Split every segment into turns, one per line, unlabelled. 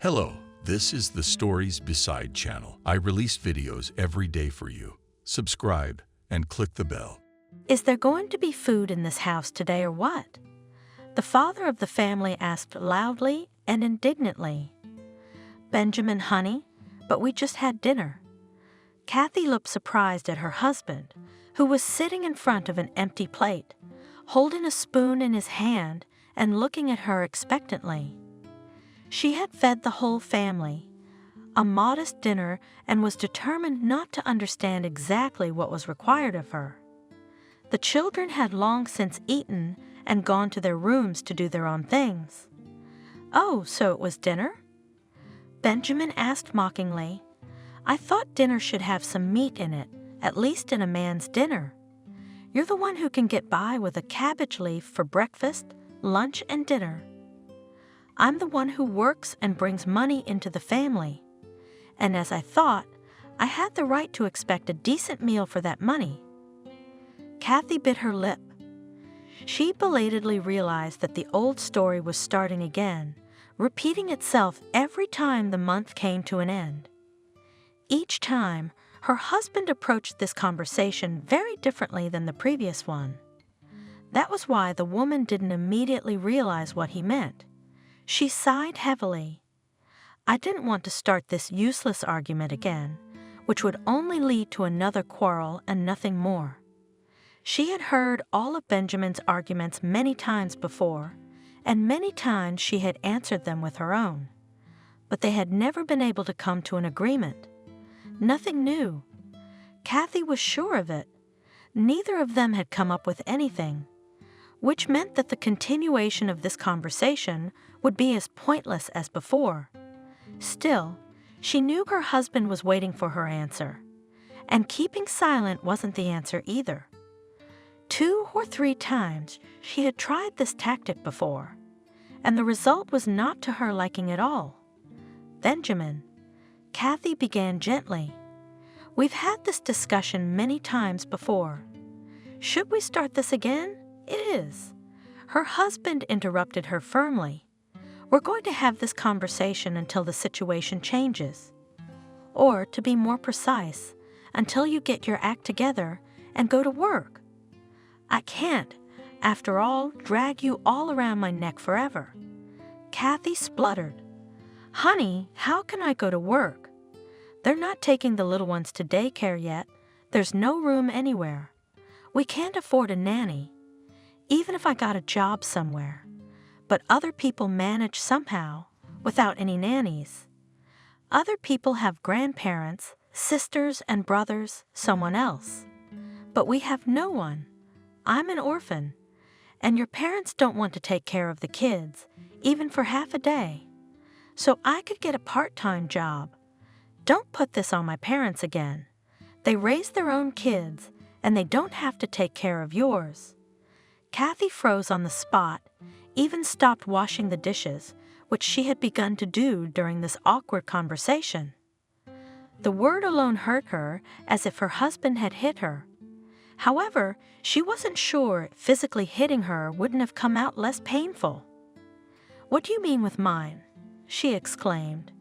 Hello, this is the Stories Beside channel. I release videos every day for you. Subscribe and click the bell.
Is there going to be food in this house today or what? The father of the family asked loudly and indignantly. Benjamin, honey, but we just had dinner. Kathy looked surprised at her husband, who was sitting in front of an empty plate, holding a spoon in his hand and looking at her expectantly. She had fed the whole family a modest dinner and was determined not to understand exactly what was required of her. The children had long since eaten and gone to their rooms to do their own things. "Oh, so it was dinner?" Benjamin asked mockingly. "I thought dinner should have some meat in it, at least in a man's dinner. You're the one who can get by with a cabbage leaf for breakfast, lunch, and dinner. I'm the one who works and brings money into the family. And as I thought, I had the right to expect a decent meal for that money." Kathy bit her lip. She belatedly realized that the old story was starting again, repeating itself every time the month came to an end. Each time, her husband approached this conversation very differently than the previous one. That was why the woman didn't immediately realize what he meant. She sighed heavily. "I didn't want to start this useless argument again, which would only lead to another quarrel and nothing more." She had heard all of Benjamin's arguments many times before, and many times she had answered them with her own. But they had never been able to come to an agreement. Nothing new. Kathy was sure of it. Neither of them had come up with anything, which meant that the continuation of this conversation would be as pointless as before. Still, she knew her husband was waiting for her answer, and keeping silent wasn't the answer either. 2 or 3 times she had tried this tactic before, and the result was not to her liking at all. "Benjamin," Kathy began gently, "we've had this discussion many times before. Should we start this again?" "It is." Her husband interrupted her firmly. "We're going to have this conversation until the situation changes. Or, to be more precise, until you get your act together and go to work. I can't, after all, drag you all around my neck forever." Kathy spluttered. "Honey, how can I go to work? They're not taking the little ones to daycare yet. There's no room anywhere. We can't afford a nanny, even if I got a job somewhere. But other people manage somehow, without any nannies. Other people have grandparents, sisters and brothers, someone else. But we have no one. I'm an orphan, and your parents don't want to take care of the kids, even for half a day. So I could get a part-time job. Don't put this on my parents again. They raise their own kids, and they don't have to take care of yours." Kathy froze on the spot, even stopped washing the dishes, which she had begun to do during this awkward conversation. The word alone hurt her, as if her husband had hit her. However, she wasn't sure physically hitting her wouldn't have come out less painful. "What do you mean with mine?" she exclaimed.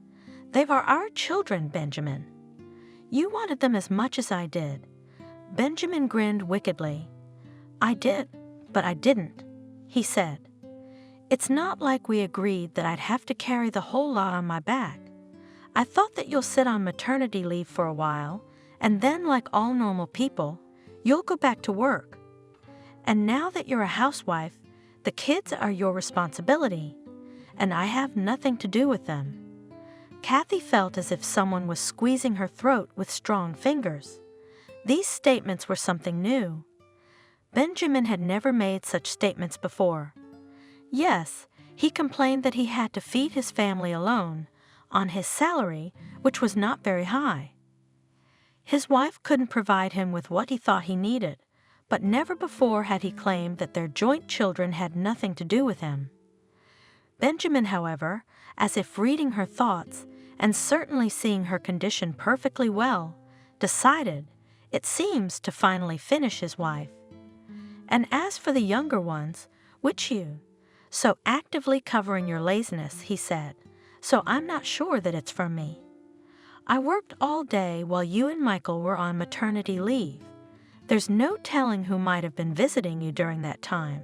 "They are our children, Benjamin. You wanted them as much as I did." Benjamin grinned wickedly. "I did, but I didn't," he said. "It's not like we agreed that I'd have to carry the whole lot on my back. I thought that you'll sit on maternity leave for a while, and then, like all normal people, you'll go back to work. And now that you're a housewife, the kids are your responsibility, and I have nothing to do with them." Kathy felt as if someone was squeezing her throat with strong fingers. These statements were something new. Benjamin had never made such statements before. Yes, he complained that he had to feed his family alone, on his salary, which was not very high. His wife couldn't provide him with what he thought he needed, but never before had he claimed that their joint children had nothing to do with him. Benjamin, however, as if reading her thoughts, and certainly seeing her condition perfectly well, decided, it seems, to finally finish his wife. "And as for the younger ones, which you, so actively covering your laziness," he said, so I'm not sure that it's from me. I worked all day while you and Michael were on maternity leave. There's no telling who might have been visiting you during that time."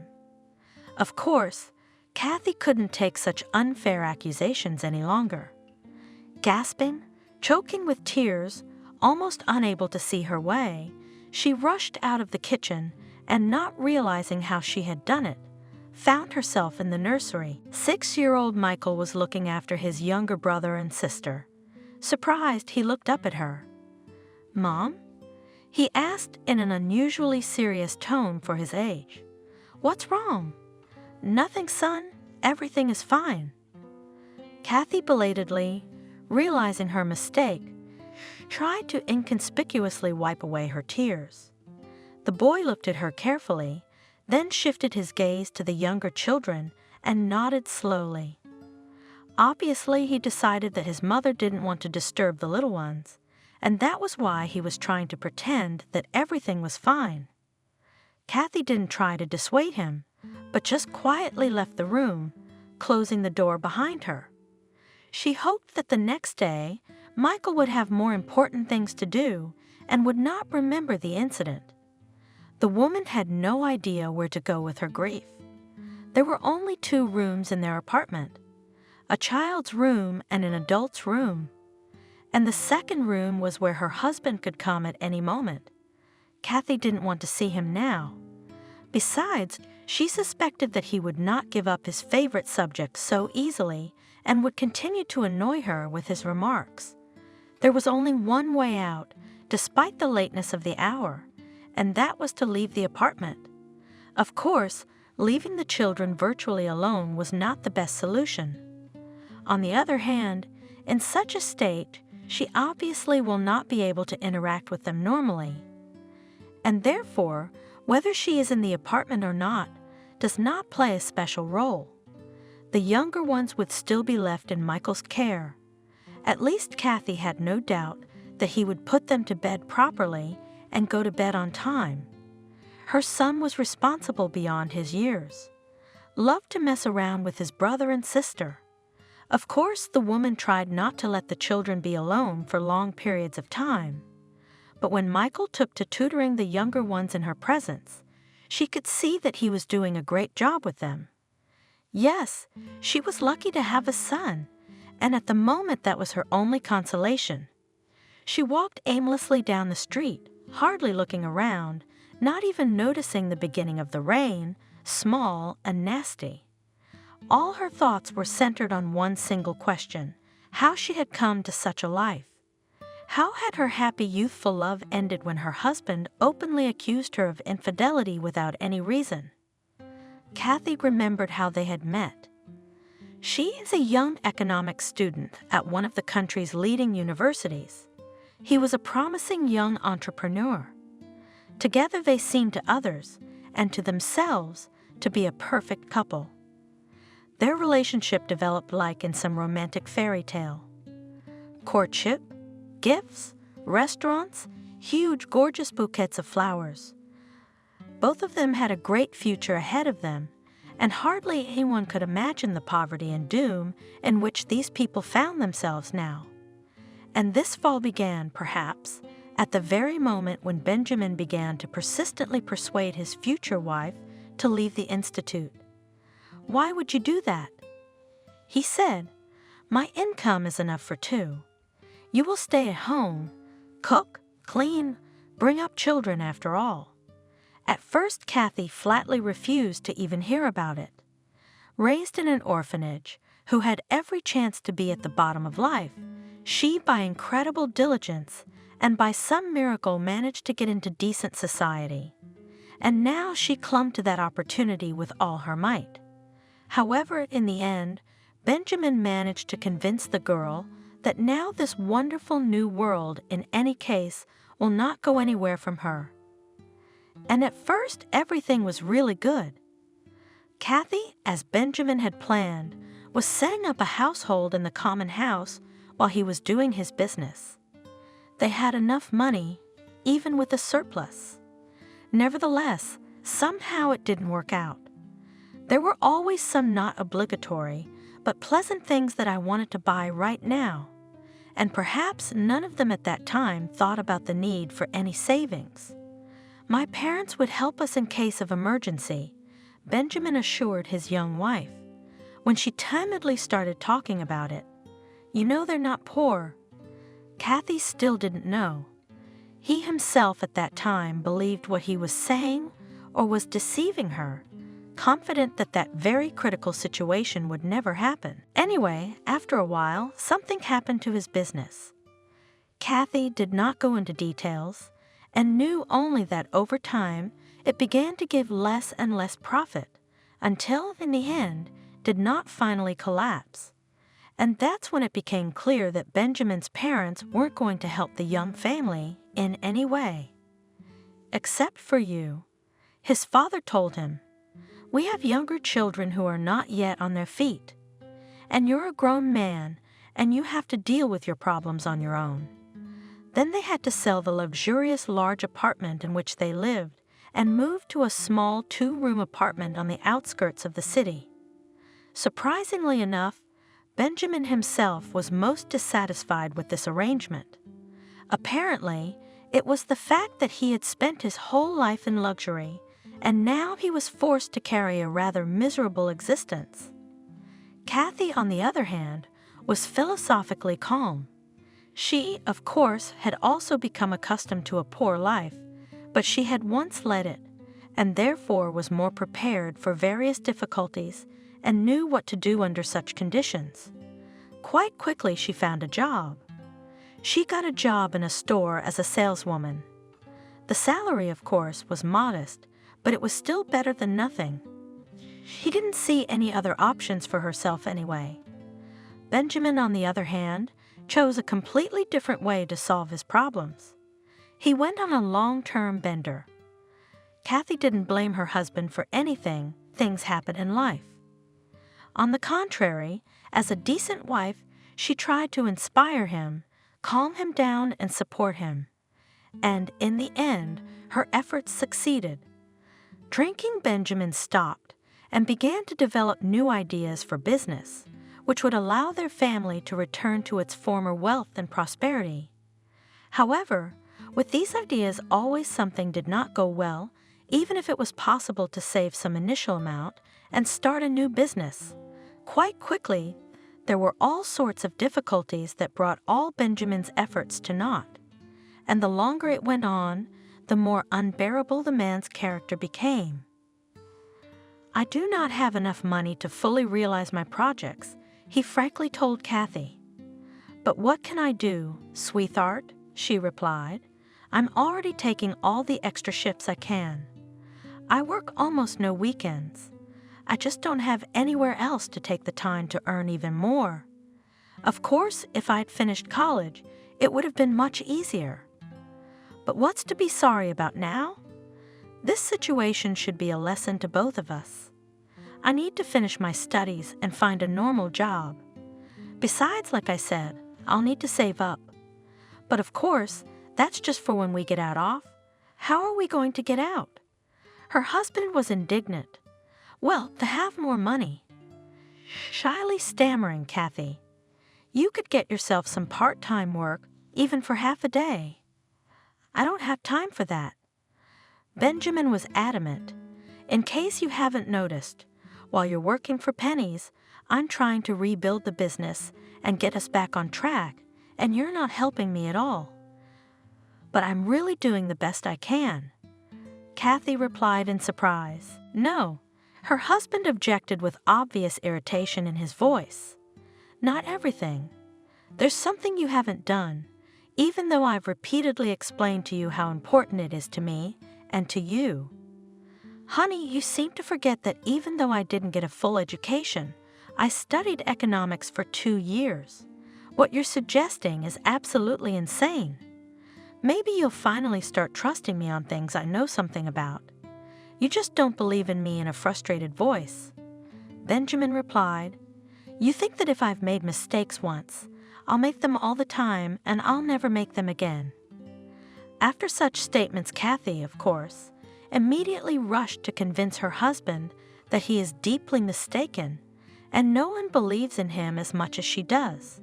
Of course, Kathy couldn't take such unfair accusations any longer. Gasping, choking with tears, almost unable to see her way, she rushed out of the kitchen and, not realizing how she had done it, found herself in the nursery. 6-year-old Michael was looking after his younger brother and sister. Surprised, he looked up at her. "Mom?" he asked in an unusually serious tone for his age. "What's wrong?" "Nothing, son. Everything is fine." Kathy belatedly, realizing her mistake, tried to inconspicuously wipe away her tears. The boy looked at her carefully, then shifted his gaze to the younger children and nodded slowly. Obviously, he decided that his mother didn't want to disturb the little ones, and that was why he was trying to pretend that everything was fine. Kathy didn't try to dissuade him, but just quietly left the room, closing the door behind her. She hoped that the next day, Michael would have more important things to do and would not remember the incident. The woman had no idea where to go with her grief. There were only 2 rooms in their apartment, a child's room and an adult's room, and the second room was where her husband could come at any moment. Kathy didn't want to see him now. Besides, she suspected that he would not give up his favorite subject so easily and would continue to annoy her with his remarks. There was only one way out, despite the lateness of the hour, and that was to leave the apartment. Of course, leaving the children virtually alone was not the best solution. On the other hand, in such a state, she obviously will not be able to interact with them normally. And therefore, whether she is in the apartment or not does not play a special role. The younger ones would still be left in Michael's care. At least Kathy had no doubt that he would put them to bed properly and go to bed on time. Her son was responsible beyond his years, loved to mess around with his brother and sister. Of course, the woman tried not to let the children be alone for long periods of time. But when Michael took to tutoring the younger ones in her presence, she could see that he was doing a great job with them. Yes, she was lucky to have a son, and at the moment that was her only consolation. She walked aimlessly down the street, hardly looking around, not even noticing the beginning of the rain, small and nasty. All her thoughts were centered on one single question: how she had come to such a life. How had her happy youthful love ended when her husband openly accused her of infidelity without any reason? Kathy remembered how they had met. She is a young economics student at one of the country's leading universities. He was a promising young entrepreneur. Together they seemed to others, and to themselves, to be a perfect couple. Their relationship developed like in some romantic fairy tale. Courtship, gifts, restaurants, huge gorgeous bouquets of flowers. Both of them had a great future ahead of them, and hardly anyone could imagine the poverty and doom in which these people found themselves now. And this fall began, perhaps, at the very moment when Benjamin began to persistently persuade his future wife to leave the institute. "Why would you do that?" He said, "My income is enough for 2. You will stay at home, cook, clean, bring up children after all." At first, Kathy flatly refused to even hear about it. Raised in an orphanage, who had every chance to be at the bottom of life, she, by incredible diligence and by some miracle, managed to get into decent society. And now she clung to that opportunity with all her might. However, in the end, Benjamin managed to convince the girl that now this wonderful new world, in any case, will not go anywhere from her. And at first, everything was really good. Kathy, as Benjamin had planned, was setting up a household in the common house while he was doing his business. They had enough money, even with a surplus. Nevertheless, somehow it didn't work out. There were always some not obligatory, but pleasant things that I wanted to buy right now. And perhaps none of them at that time thought about the need for any savings. My parents would help us in case of emergency, Benjamin assured his young wife. When she timidly started talking about it, "You know they're not poor," Kathy still didn't know. He himself at that time believed what he was saying or was deceiving her, confident that that very critical situation would never happen. Anyway, after a while, something happened to his business. Kathy did not go into details and knew only that over time it began to give less and less profit until, in the end, did not finally collapse. And that's when it became clear that Benjamin's parents weren't going to help the young family in any way. "Except for you," his father told him. "We have younger children who are not yet on their feet. And you're a grown man, and you have to deal with your problems on your own." Then they had to sell the luxurious large apartment in which they lived and move to a small 2-room apartment on the outskirts of the city. Surprisingly enough, Benjamin himself was most dissatisfied with this arrangement. Apparently, it was the fact that he had spent his whole life in luxury, and now he was forced to carry a rather miserable existence. Kathy, on the other hand, was philosophically calm. She, of course, had also become accustomed to a poor life, but she had once led it, and therefore was more prepared for various difficulties and knew what to do under such conditions. Quite quickly she found a job. She got a job in a store as a saleswoman. The salary, of course, was modest, but it was still better than nothing. She didn't see any other options for herself anyway. Benjamin, on the other hand, chose a completely different way to solve his problems. He went on a long-term bender. Kathy didn't blame her husband for anything. Things happen in life. On the contrary, as a decent wife, she tried to inspire him, calm him down, and support him. And in the end, her efforts succeeded. Drinking Benjamin stopped and began to develop new ideas for business, which would allow their family to return to its former wealth and prosperity. However, with these ideas, always something did not go well, even if it was possible to save some initial amount and start a new business. Quite quickly, there were all sorts of difficulties that brought all Benjamin's efforts to naught. And the longer it went on, the more unbearable the man's character became. "I do not have enough money to fully realize my projects," he frankly told Kathy. "But what can I do, sweetheart?" she replied. "I'm already taking all the extra shifts I can. I work almost no weekends. I just don't have anywhere else to take the time to earn even more. Of course, if I'd finished college, it would have been much easier. But what's to be sorry about now? This situation should be a lesson to both of us. I need to finish my studies and find a normal job. Besides, like I said, I'll need to save up. But of course, that's just for when we get out off. How are we going to get out?" Her husband was indignant. "Well, to have more money." Shyly stammering Kathy, "You could get yourself some part-time work, even for half a day." "I don't have time for that." Benjamin was adamant. "In case you haven't noticed, while you're working for pennies, I'm trying to rebuild the business and get us back on track, and you're not helping me at all." "But I'm really doing the best I can," Kathy replied in surprise. "No." Her husband objected with obvious irritation in his voice. "Not everything. There's something you haven't done, even though I've repeatedly explained to you how important it is to me and to you. Honey, you seem to forget that even though I didn't get a full education, I studied economics for 2 years. What you're suggesting is absolutely insane. Maybe you'll finally start trusting me on things I know something about. You just don't believe in me," in a frustrated voice. Benjamin replied, "You think that if I've made mistakes once, I'll make them all the time and I'll never make them again." After such statements, Kathy, of course, immediately rushed to convince her husband that he is deeply mistaken and no one believes in him as much as she does.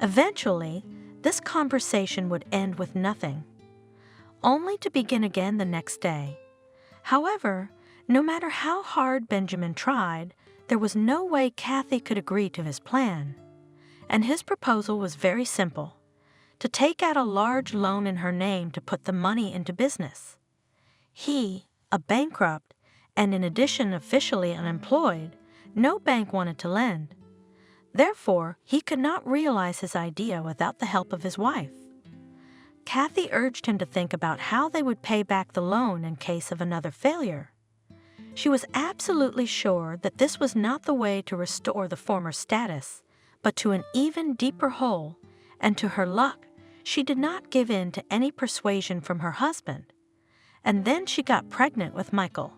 Eventually, this conversation would end with nothing, only to begin again the next day. However, no matter how hard Benjamin tried, there was no way Kathy could agree to his plan. And his proposal was very simple: to take out a large loan in her name to put the money into business. He, a bankrupt, and in addition officially unemployed, no bank wanted to lend. Therefore, he could not realize his idea without the help of his wife. Kathy urged him to think about how they would pay back the loan in case of another failure. She was absolutely sure that this was not the way to restore the former status, but to an even deeper hole, and to her luck, she did not give in to any persuasion from her husband. And then she got pregnant with Michael.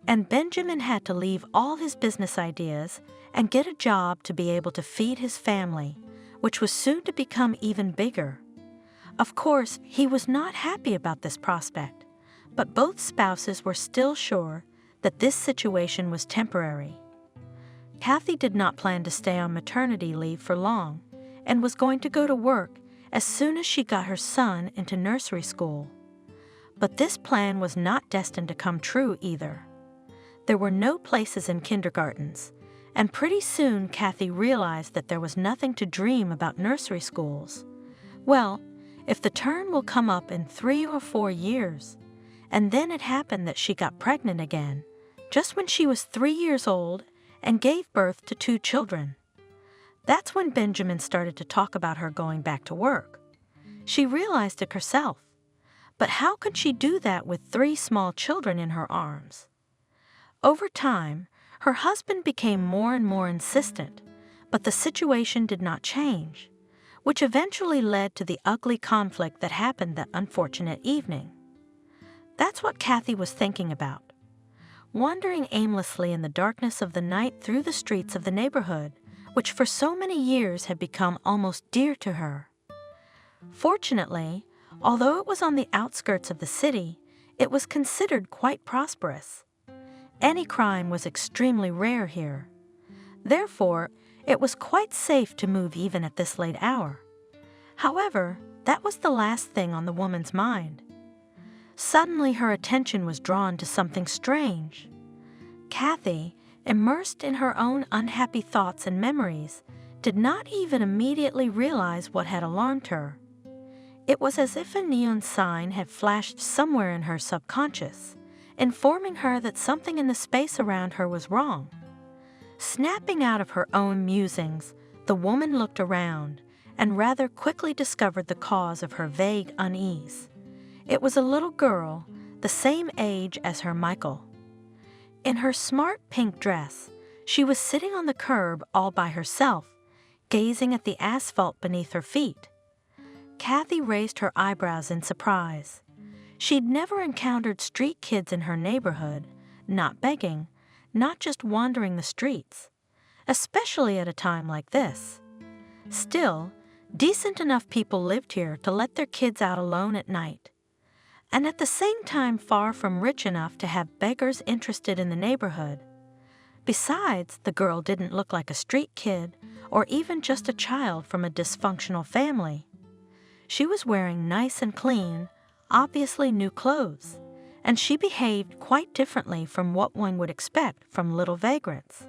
And Benjamin had to leave all his business ideas and get a job to be able to feed his family, which was soon to become even bigger. Of course, he was not happy about this prospect, but both spouses were still sure that this situation was temporary. Kathy did not plan to stay on maternity leave for long and was going to go to work as soon as she got her son into nursery school. But this plan was not destined to come true either. There were no places in kindergartens, and pretty soon Kathy realized that there was nothing to dream about nursery schools. Well, if the turn will come up in 3 or 4 years. And then it happened that she got pregnant again, just when she was 3 years old, and gave birth to 2 children. That's when Benjamin started to talk about her going back to work. She realized it herself. But how could she do that with 3 small children in her arms? Over time, her husband became more and more insistent, but the situation did not change, which eventually led to the ugly conflict that happened that unfortunate evening. That's what Kathy was thinking about. Wandering aimlessly in the darkness of the night through the streets of the neighborhood, which for so many years had become almost dear to her. Fortunately, although it was on the outskirts of the city, it was considered quite prosperous. Any crime was extremely rare here. Therefore, it was quite safe to move even at this late hour. However, that was the last thing on the woman's mind. Suddenly her attention was drawn to something strange. Kathy, immersed in her own unhappy thoughts and memories, did not even immediately realize what had alarmed her. It was as if a neon sign had flashed somewhere in her subconscious, informing her that something in the space around her was wrong. Snapping out of her own musings, the woman looked around and rather quickly discovered the cause of her vague unease. It was a little girl, the same age as her Michael. In her smart pink dress, she was sitting on the curb all by herself, gazing at the asphalt beneath her feet. Kathy raised her eyebrows in surprise. She'd never encountered street kids in her neighborhood, not begging, not just wandering the streets, especially at a time like this. Still, decent enough people lived here to let their kids out alone at night, and at the same time far from rich enough to have beggars interested in the neighborhood. Besides, the girl didn't look like a street kid or even just a child from a dysfunctional family. She was wearing nice and clean, obviously new clothes, and she behaved quite differently from what one would expect from little vagrants.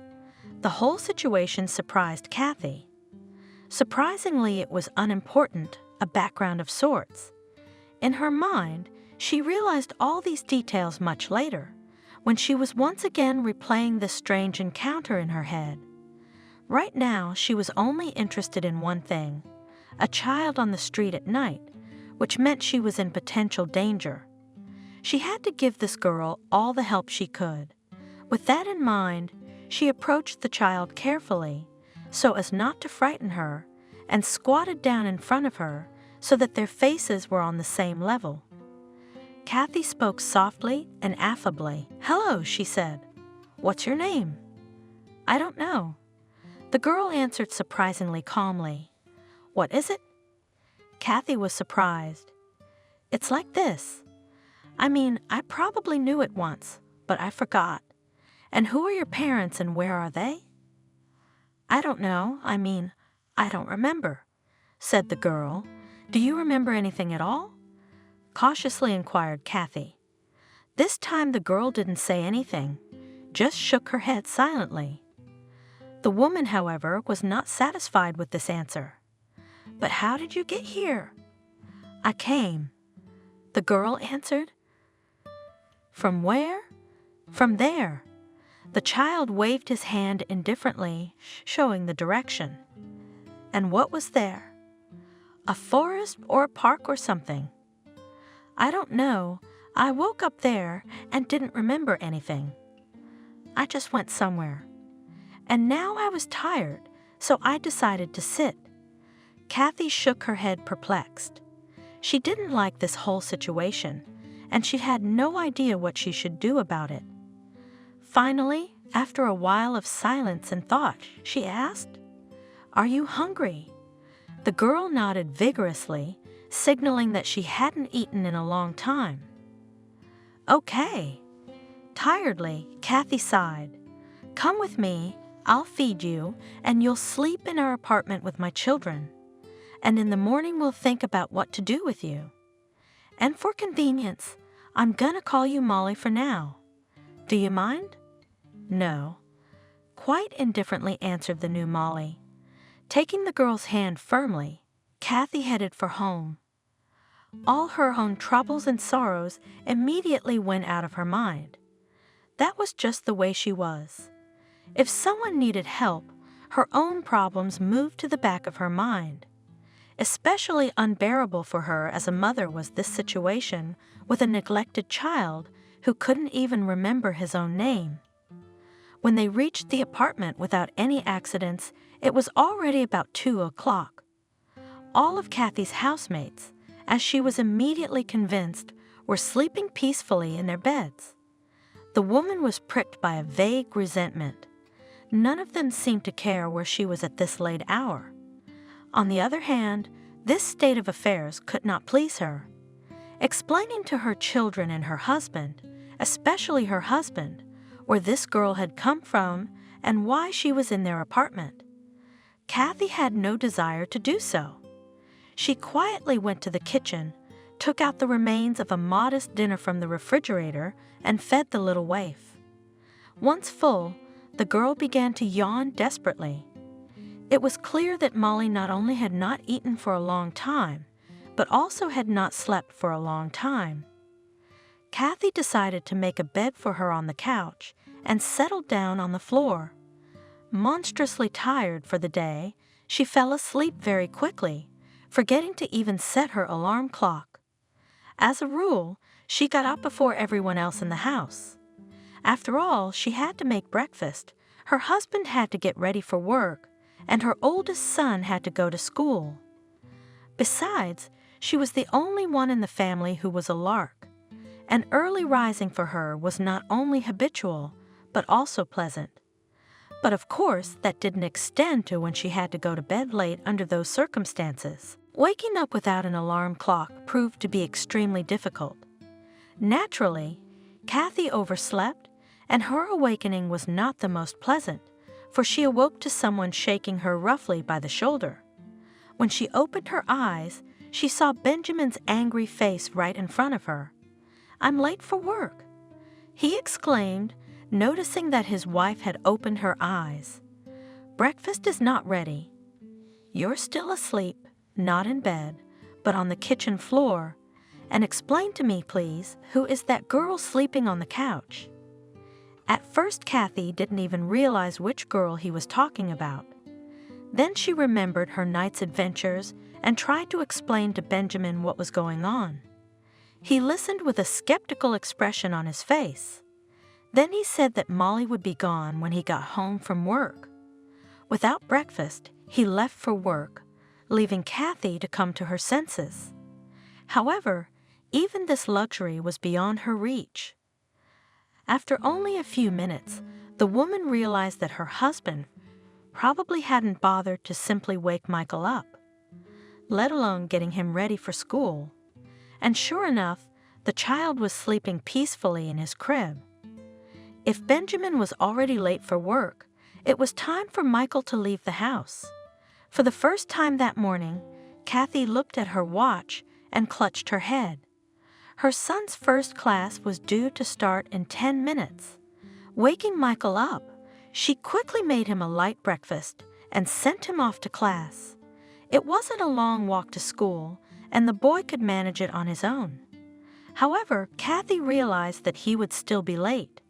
The whole situation surprised Kathy. Surprisingly, it was unimportant, a background of sorts. In her mind, she realized all these details much later, when she was once again replaying this strange encounter in her head. Right now, she was only interested in one thing: a child on the street at night, which meant she was in potential danger. She had to give this girl all the help she could. With that in mind, she approached the child carefully, so as not to frighten her, and squatted down in front of her so that their faces were on the same level. Kathy spoke softly and affably. "Hello," she said. "What's your name?" "I don't know." The girl answered surprisingly calmly. "What is it?" Kathy was surprised. "It's like this. I probably knew it once, but I forgot. And who are your parents and where are they?" I don't know. I don't remember, said the girl. Do you remember anything at all? Cautiously inquired Kathy. This time the girl didn't say anything, just shook her head silently. The woman, however, was not satisfied with this answer. But how did you get here? I came, the girl answered. From where? From there. The child waved his hand indifferently, showing the direction. And what was there? A forest or a park or something? I don't know. I woke up there and didn't remember anything. I just went somewhere. And now I was tired, so I decided to sit. Kathy shook her head perplexed. She didn't like this whole situation, and she had no idea what she should do about it. Finally, after a while of silence and thought, she asked, "Are you hungry?" The girl nodded vigorously, signaling that she hadn't eaten in a long time. Okay. Tiredly, Kathy sighed. Come with me, I'll feed you, and you'll sleep in our apartment with my children. And in the morning we'll think about what to do with you. And for convenience, I'm gonna call you Molly for now. Do you mind? No. Quite indifferently answered the new Molly. Taking the girl's hand firmly, Kathy headed for home. All her own troubles and sorrows immediately went out of her mind. That was just the way she was. If someone needed help, her own problems moved to the back of her mind. Especially unbearable for her as a mother was this situation with a neglected child who couldn't even remember his own name. When they reached the apartment without any accidents, it was already about 2 o'clock. All of Kathy's housemates, as she was immediately convinced, were sleeping peacefully in their beds. The woman was pricked by a vague resentment. None of them seemed to care where she was at this late hour. On the other hand, this state of affairs could not please her. Explaining to her children and her husband, especially her husband, where this girl had come from and why she was in their apartment, Kathy had no desire to do so. She quietly went to the kitchen, took out the remains of a modest dinner from the refrigerator, and fed the little waif. Once full, the girl began to yawn desperately. It was clear that Molly not only had not eaten for a long time, but also had not slept for a long time. Kathy decided to make a bed for her on the couch and settled down on the floor. Monstrously tired for the day, she fell asleep very quickly, forgetting to even set her alarm clock. As a rule, she got up before everyone else in the house. After all, she had to make breakfast, her husband had to get ready for work, and her oldest son had to go to school. Besides, she was the only one in the family who was a lark, and early rising for her was not only habitual, but also pleasant. But of course, that didn't extend to when she had to go to bed late under those circumstances. Waking up without an alarm clock proved to be extremely difficult. Naturally, Kathy overslept, and her awakening was not the most pleasant, for she awoke to someone shaking her roughly by the shoulder. When she opened her eyes, she saw Benjamin's angry face right in front of her. "I'm late for work," he exclaimed, noticing that his wife had opened her eyes. "Breakfast is not ready. You're still asleep, not in bed, but on the kitchen floor. And explain to me, please, who is that girl sleeping on the couch?" At first, Kathy didn't even realize which girl he was talking about. Then she remembered her night's adventures and tried to explain to Benjamin what was going on. He listened with a skeptical expression on his face. Then he said that Molly would be gone when he got home from work. Without breakfast, he left for work, leaving Kathy to come to her senses. However, even this luxury was beyond her reach. After only a few minutes, the woman realized that her husband probably hadn't bothered to simply wake Michael up, let alone getting him ready for school. And sure enough, the child was sleeping peacefully in his crib. If Benjamin was already late for work, It was time for Michael to leave the house. For the first time that morning, Kathy looked at her watch and clutched her head. Her son's first class was due to start in 10 minutes. Waking Michael up, she quickly made him a light breakfast and sent him off to class. It wasn't a long walk to school, and the boy could manage it on his own. However, Kathy realized that he would still be late,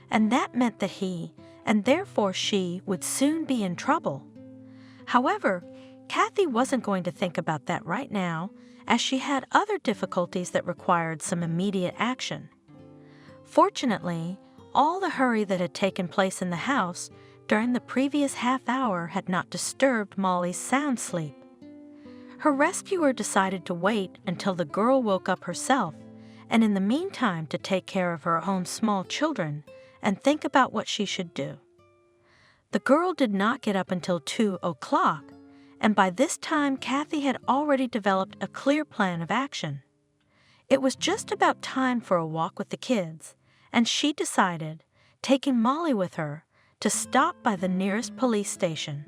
and that meant that he, and therefore she, would soon be in trouble. However, Kathy wasn't going to think about that right now, as she had other difficulties that required some immediate action. Fortunately, all the hurry that had taken place in the house during the previous half hour had not disturbed Molly's sound sleep. Her rescuer decided to wait until the girl woke up herself, and in the meantime to take care of her own small children and think about what she should do. The girl did not get up until 2 o'clock, and by this time Kathy had already developed a clear plan of action. It was just about time for a walk with the kids, and she decided, taking Molly with her, to stop by the nearest police station.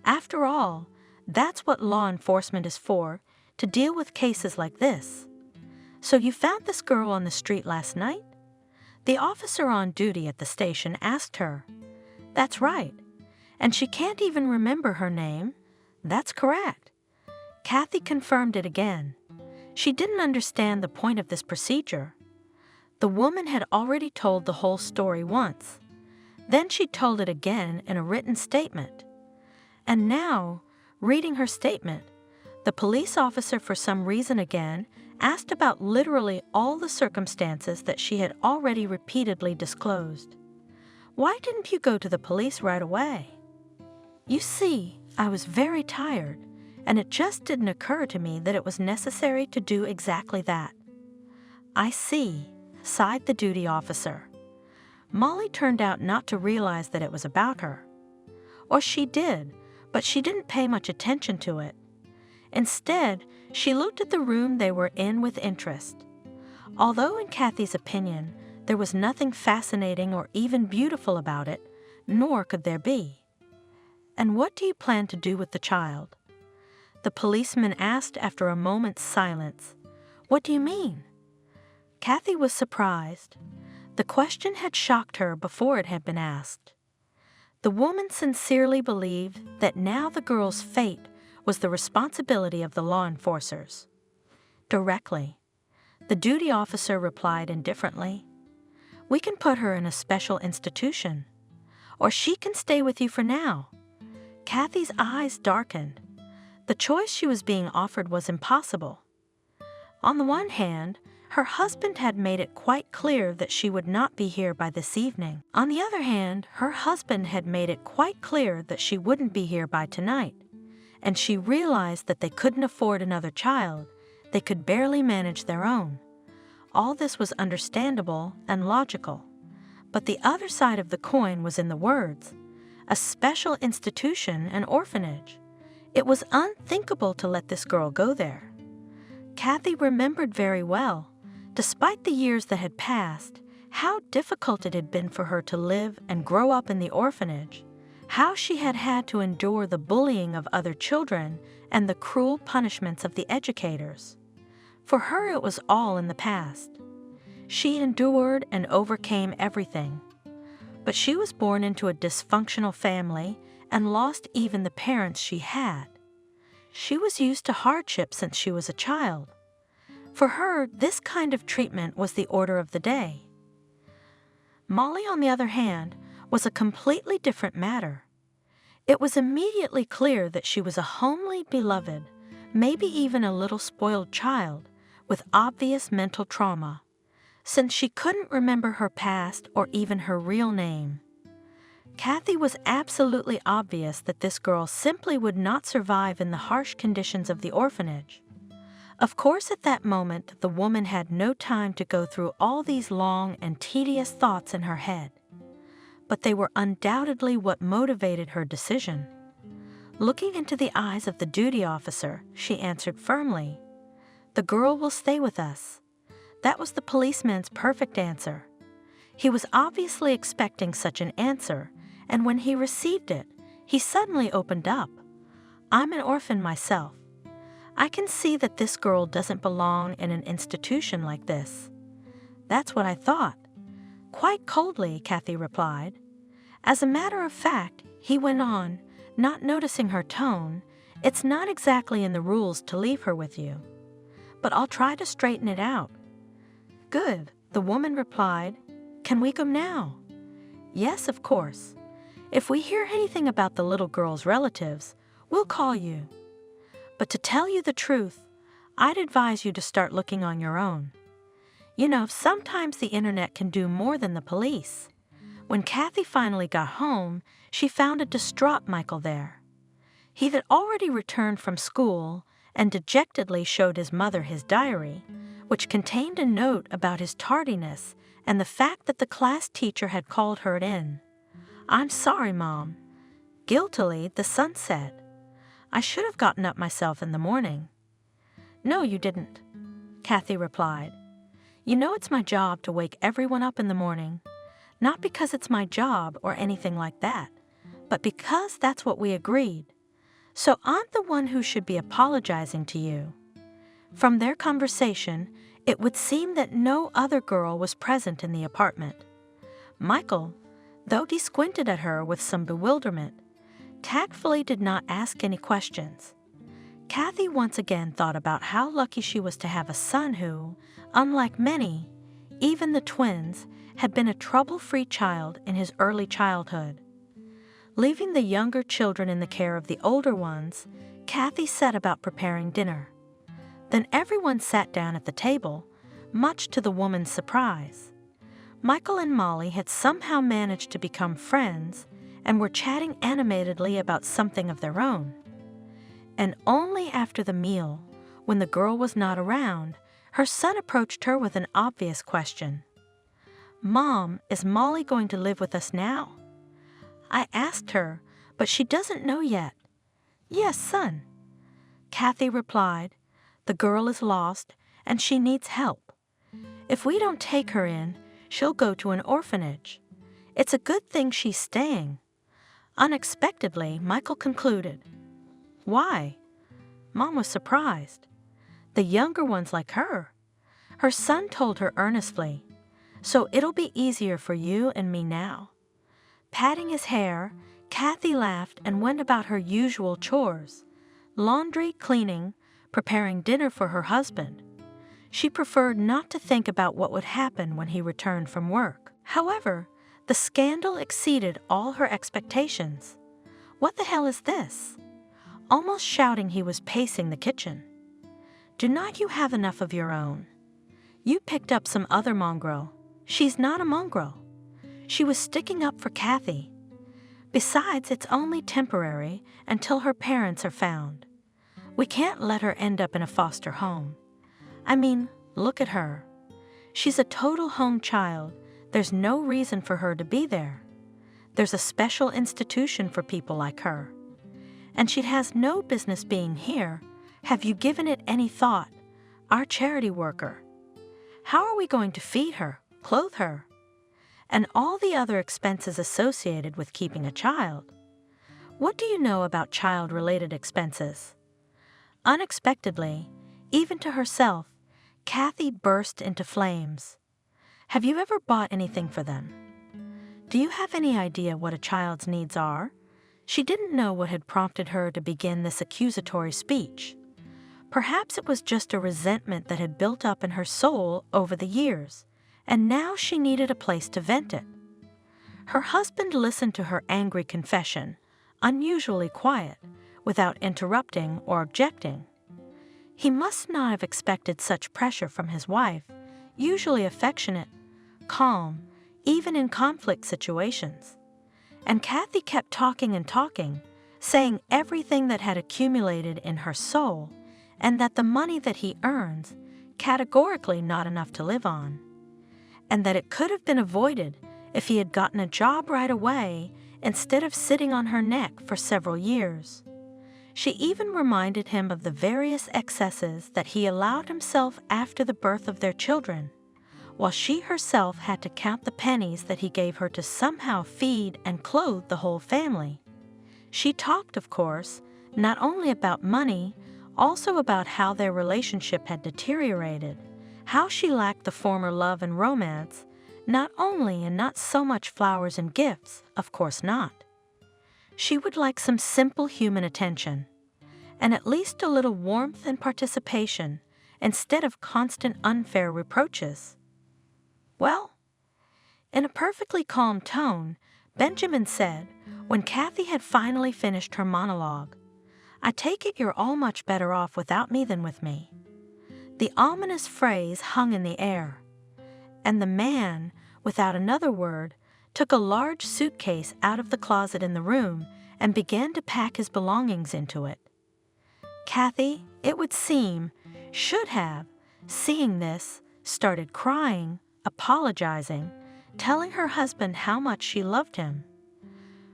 After all, that's what law enforcement is for, to deal with cases like this. "So you found this girl on the street last night?" The officer on duty at the station asked her. "That's right. And she can't even remember her name?" "That's correct." Kathy confirmed it again. She didn't understand the point of this procedure. The woman had already told the whole story once. Then she told it again in a written statement. And now, reading her statement, the police officer for some reason again asked about literally all the circumstances that she had already repeatedly disclosed. "Why didn't you go to the police right away?" "You see, I was very tired, and it just didn't occur to me that it was necessary to do exactly that." "I see," sighed the duty officer. Molly turned out not to realize that it was about her. Or she did, but she didn't pay much attention to it. Instead, she looked at the room they were in with interest. Although in Kathy's opinion, there was nothing fascinating or even beautiful about it, nor could there be. "And what do you plan to do with the child?" The policeman asked after a moment's silence. "What do you mean?" Kathy was surprised. The question had shocked her before it had been asked. The woman sincerely believed that now the girl's fate was the responsibility of the law enforcers. Directly, the duty officer replied indifferently, "We can put her in a special institution, or she can stay with you for now." Kathy's eyes darkened. The choice she was being offered was impossible. On the one hand, her husband had made it quite clear that she would not be here by this evening. On the other hand, her husband had made it quite clear that she wouldn't be here by tonight. And she realized that they couldn't afford another child. They could barely manage their own. All this was understandable and logical. But the other side of the coin was in the words, a special institution, an orphanage. It was unthinkable to let this girl go there. Kathy remembered very well, despite the years that had passed, how difficult it had been for her to live and grow up in the orphanage, how she had had to endure the bullying of other children and the cruel punishments of the educators. For her, it was all in the past. She endured and overcame everything. But she was born into a dysfunctional family and lost even the parents she had. She was used to hardship since she was a child. For her, this kind of treatment was the order of the day. Molly, on the other hand, was a completely different matter. It was immediately clear that she was a homely, beloved, maybe even a little spoiled child with obvious mental trauma, since she couldn't remember her past or even her real name. Kathy was absolutely obvious that this girl simply would not survive in the harsh conditions of the orphanage. Of course, at that moment, the woman had no time to go through all these long and tedious thoughts in her head. But they were undoubtedly what motivated her decision. Looking into the eyes of the duty officer, she answered firmly, "The girl will stay with us." That was the policeman's perfect answer. He was obviously expecting such an answer, and when he received it, he suddenly opened up. I'm an orphan myself. I can see that this girl doesn't belong in an institution like this. That's what I thought. Quite coldly, Kathy replied. As a matter of fact, he went on, not noticing her tone, it's not exactly in the rules to leave her with you. But I'll try to straighten it out. Good, the woman replied. Can we go now? Yes, of course. If we hear anything about the little girl's relatives, we'll call you. But to tell you the truth, I'd advise you to start looking on your own. You know, sometimes the internet can do more than the police. When Kathy finally got home, she found a distraught Michael there. He had already returned from school and dejectedly showed his mother his diary, which contained a note about his tardiness and the fact that the class teacher had called her in. I'm sorry, Mom. Guiltily, the son said. I should have gotten up myself in the morning. No, you didn't, Kathy replied. You know it's my job to wake everyone up in the morning, not because it's my job or anything like that, but because that's what we agreed. So I'm the one who should be apologizing to you. From their conversation, it would seem that no other girl was present in the apartment. Michael, though he squinted at her with some bewilderment, tactfully did not ask any questions. Kathy once again thought about how lucky she was to have a son who, unlike many, even the twins, had been a trouble-free child in his early childhood. Leaving the younger children in the care of the older ones, Kathy set about preparing dinner. Then everyone sat down at the table, much to the woman's surprise. Michael and Molly had somehow managed to become friends and were chatting animatedly about something of their own. And only after the meal, when the girl was not around, her son approached her with an obvious question. Mom, is Molly going to live with us now? I asked her, but she doesn't know yet. Yes, son. Kathy replied, the girl is lost and she needs help. If we don't take her in, she'll go to an orphanage. It's a good thing she's staying. Unexpectedly, Michael concluded. Why? Mom was surprised. The younger ones like her. Her son told her earnestly, so it'll be easier for you and me now. Patting his hair, Kathy laughed and went about her usual chores, laundry, cleaning, preparing dinner for her husband. She preferred not to think about what would happen when he returned from work. However, the scandal exceeded all her expectations. What the hell is this? Almost shouting, he was pacing the kitchen. Do not you have enough of your own? You picked up some other mongrel. She's not a mongrel. She was sticking up for Kathy. Besides, it's only temporary until her parents are found. We can't let her end up in a foster home. I mean, look at her. She's a total home child. There's no reason for her to be there. There's a special institution for people like her. And she has no business being here. Have you given it any thought? Our charity worker. How are we going to feed her, clothe her? And all the other expenses associated with keeping a child. What do you know about child-related expenses? Unexpectedly, even to herself, Kathy burst into flames. Have you ever bought anything for them? Do you have any idea what a child's needs are? She didn't know what had prompted her to begin this accusatory speech. Perhaps it was just a resentment that had built up in her soul over the years, and now she needed a place to vent it. Her husband listened to her angry confession, unusually quiet, without interrupting or objecting. He must not have expected such pressure from his wife, usually affectionate, calm, even in conflict situations. And Kathy kept talking and talking, saying everything that had accumulated in her soul, and that the money that he earns, categorically not enough to live on, and that it could have been avoided if he had gotten a job right away instead of sitting on her neck for several years. She even reminded him of the various excesses that he allowed himself after the birth of their children, while she herself had to count the pennies that he gave her to somehow feed and clothe the whole family. She talked, of course, not only about money, also about how their relationship had deteriorated, how she lacked the former love and romance, not only and not so much flowers and gifts, of course not. She would like some simple human attention, and at least a little warmth and participation, instead of constant unfair reproaches. Well, in a perfectly calm tone, Benjamin said, when Kathy had finally finished her monologue, "I take it you're all much better off without me than with me." The ominous phrase hung in the air, and the man, without another word, took a large suitcase out of the closet in the room and began to pack his belongings into it. Kathy, it would seem, should have, seeing this, started crying, apologizing, telling her husband how much she loved him.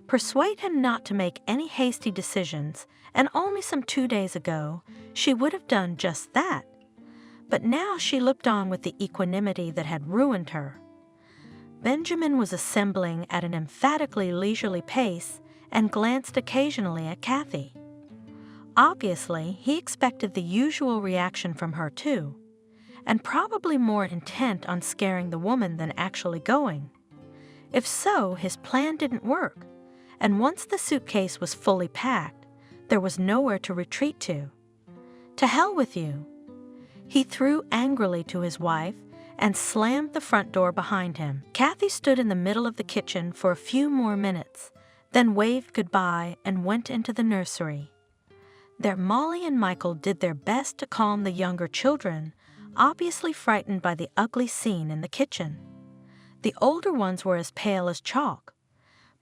Persuade him not to make any hasty decisions, and only some 2 days ago she would have done just that. But now she looked on with the equanimity that had ruined her. Benjamin was assembling at an emphatically leisurely pace and glanced occasionally at Kathy. Obviously, he expected the usual reaction from her too, and probably more intent on scaring the woman than actually going. If so, his plan didn't work, and once the suitcase was fully packed, there was nowhere to retreat to. "To hell with you," he threw angrily to his wife and slammed the front door behind him. Kathy stood in the middle of the kitchen for a few more minutes, then waved goodbye and went into the nursery. There Molly and Michael did their best to calm the younger children, obviously frightened by the ugly scene in the kitchen. The older ones were as pale as chalk,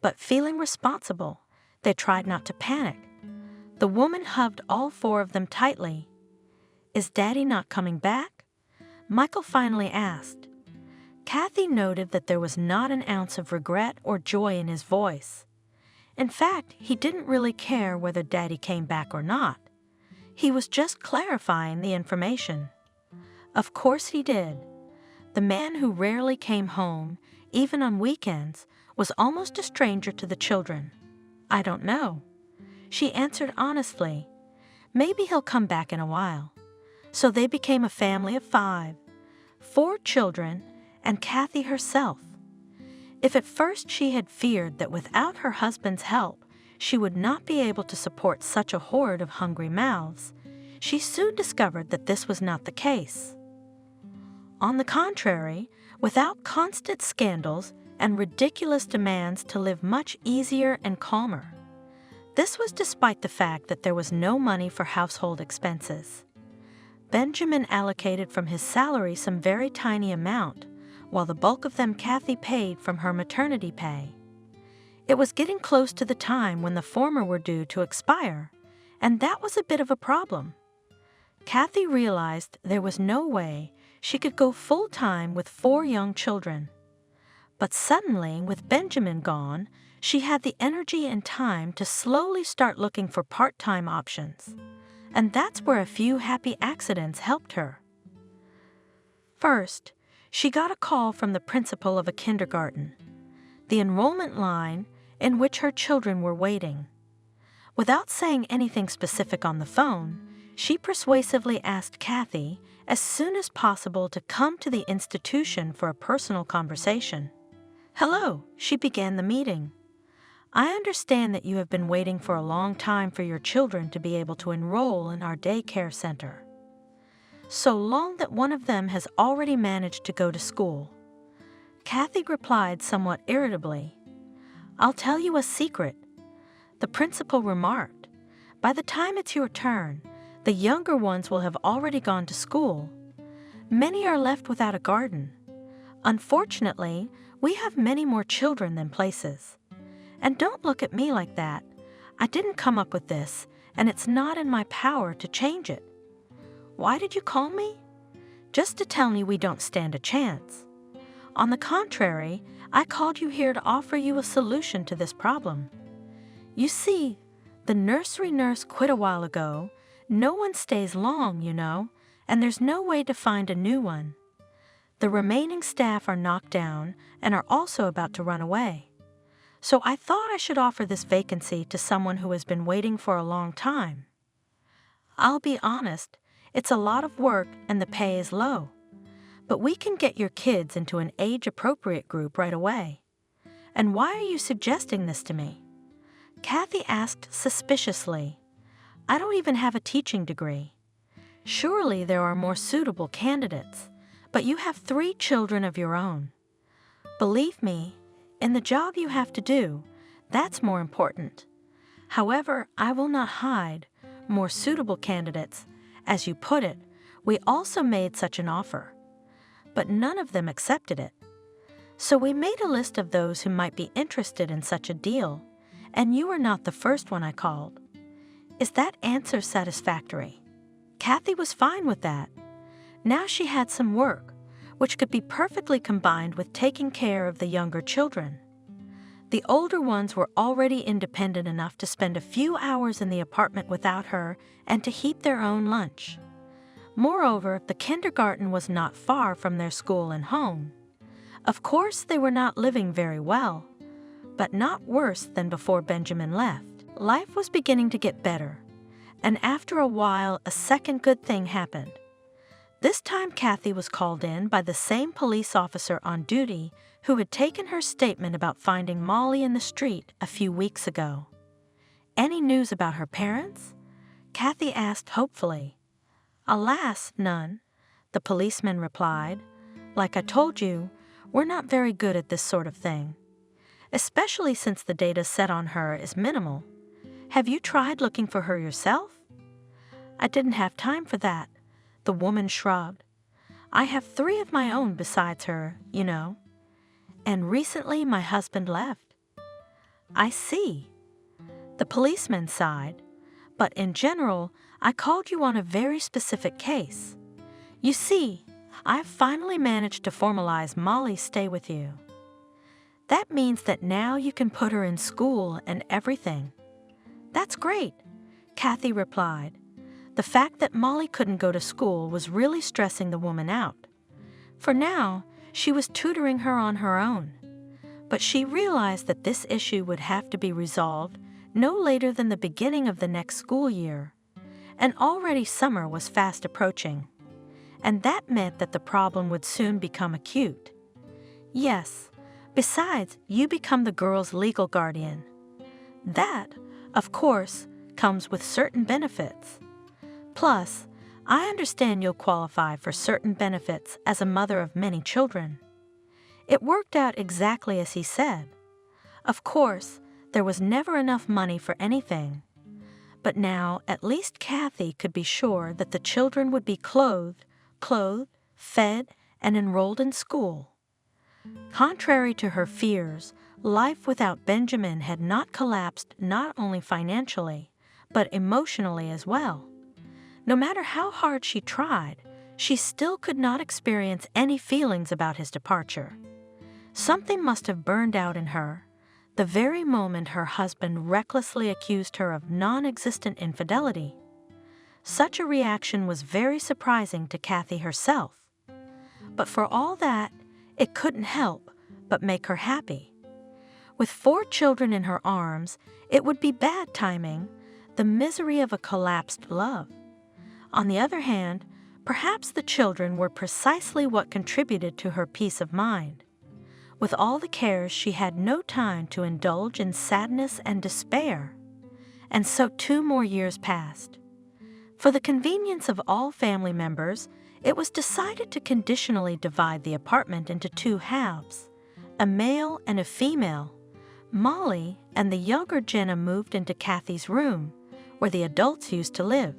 but feeling responsible, they tried not to panic. The woman hugged all 4 of them tightly. "Is Daddy not coming back?" Michael finally asked. Kathy noted that there was not an ounce of regret or joy in his voice. In fact, he didn't really care whether Daddy came back or not. He was just clarifying the information. Of course he did. The man who rarely came home, even on weekends, was almost a stranger to the children. "I don't know," she answered honestly. "Maybe he'll come back in a while." So they became a family of 5, 4 children, and Kathy herself. If at first she had feared that without her husband's help she would not be able to support such a horde of hungry mouths, she soon discovered that this was not the case. On the contrary, without constant scandals and ridiculous demands to live much easier and calmer. This was despite the fact that there was no money for household expenses. Benjamin allocated from his salary some very tiny amount, while the bulk of them Kathy paid from her maternity pay. It was getting close to the time when the former were due to expire, and that was a bit of a problem. Kathy realized there was no way she could go full-time with 4 young children. But suddenly, with Benjamin gone, she had the energy and time to slowly start looking for part-time options. And that's where a few happy accidents helped her. First, she got a call from the principal of a kindergarten, the enrollment line in which her children were waiting. Without saying anything specific on the phone, she persuasively asked Kathy as soon as possible to come to the institution for a personal conversation. "Hello," she began the meeting. "I understand that you have been waiting for a long time for your children to be able to enroll in our daycare center. So long that one of them has already managed to go to school." Kathy replied somewhat irritably. "I'll tell you a secret," the principal remarked. "By the time it's your turn, the younger ones will have already gone to school. Many are left without a garden. Unfortunately, we have many more children than places. And don't look at me like that. I didn't come up with this, and it's not in my power to change it. Why did you call me? Just to tell me we don't stand a chance. On the contrary, I called you here to offer you a solution to this problem. You see, the nursery nurse quit a while ago. No one stays long, you know, and there's no way to find a new one. The remaining staff are knocked down and are also about to run away. So I thought I should offer this vacancy to someone who has been waiting for a long time. I'll be honest, it's a lot of work and the pay is low. But we can get your kids into an age-appropriate group right away. And why are you suggesting this to me? Kathy asked suspiciously. I don't even have a teaching degree. Surely there are more suitable candidates, but you have 3 children of your own. Believe me, in the job you have to do, that's more important. However, I will not hide more suitable candidates. As you put it, we also made such an offer. But none of them accepted it. So we made a list of those who might be interested in such a deal, and you were not the first one I called. Is that answer satisfactory? Kathy was fine with that. Now she had some work, which could be perfectly combined with taking care of the younger children. The older ones were already independent enough to spend a few hours in the apartment without her and to heat their own lunch. Moreover, the kindergarten was not far from their school and home. Of course, they were not living very well, but not worse than before Benjamin left. Life was beginning to get better, and after a while, a second good thing happened. This time, Kathy was called in by the same police officer on duty who had taken her statement about finding Molly in the street a few weeks ago. Any news about her parents? Kathy asked hopefully. Alas, none, the policeman replied. Like I told you, we're not very good at this sort of thing, especially since the data set on her is minimal. Have you tried looking for her yourself? I didn't have time for that, the woman shrugged. I have 3 of my own besides her, you know. And recently my husband left. I see. The policeman sighed. But in general, I called you on a very specific case. You see, I've finally managed to formalize Molly's stay with you. That means that now you can put her in school and everything. That's great, Kathy replied. The fact that Molly couldn't go to school was really stressing the woman out. For now, she was tutoring her on her own. But she realized that this issue would have to be resolved no later than the beginning of the next school year. And already summer was fast approaching. And that meant that the problem would soon become acute. Yes, besides, you become the girl's legal guardian. That, of course, comes with certain benefits. Plus, I understand you'll qualify for certain benefits as a mother of many children. It worked out exactly as he said. Of course, there was never enough money for anything. But now, at least Kathy could be sure that the children would be clothed, fed, and enrolled in school. Contrary to her fears, life without Benjamin had not collapsed not only financially, but emotionally as well. No matter how hard she tried, she still could not experience any feelings about his departure. Something must have burned out in her the very moment her husband recklessly accused her of non-existent infidelity. Such a reaction was very surprising to Kathy herself. But for all that, it couldn't help but make her happy. With 4 children in her arms, it would be bad timing, the misery of a collapsed love. On the other hand, perhaps the children were precisely what contributed to her peace of mind. With all the cares, she had no time to indulge in sadness and despair. And so 2 more years passed. For the convenience of all family members, it was decided to conditionally divide the apartment into 2 halves, a male and a female. Molly and the younger Jenna moved into Kathy's room, where the adults used to live.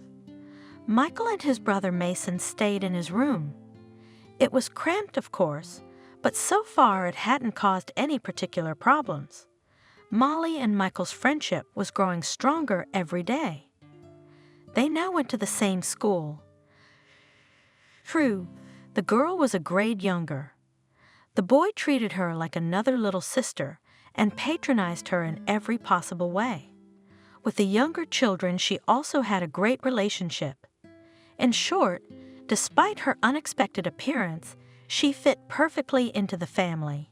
Michael and his brother Mason stayed in his room. It was cramped, of course, but so far it hadn't caused any particular problems. Molly and Michael's friendship was growing stronger every day. They now went to the same school. True, the girl was a grade younger. The boy treated her like another little sister and patronized her in every possible way. With the younger children, she also had a great relationship. In short, despite her unexpected appearance, She fit perfectly into the family.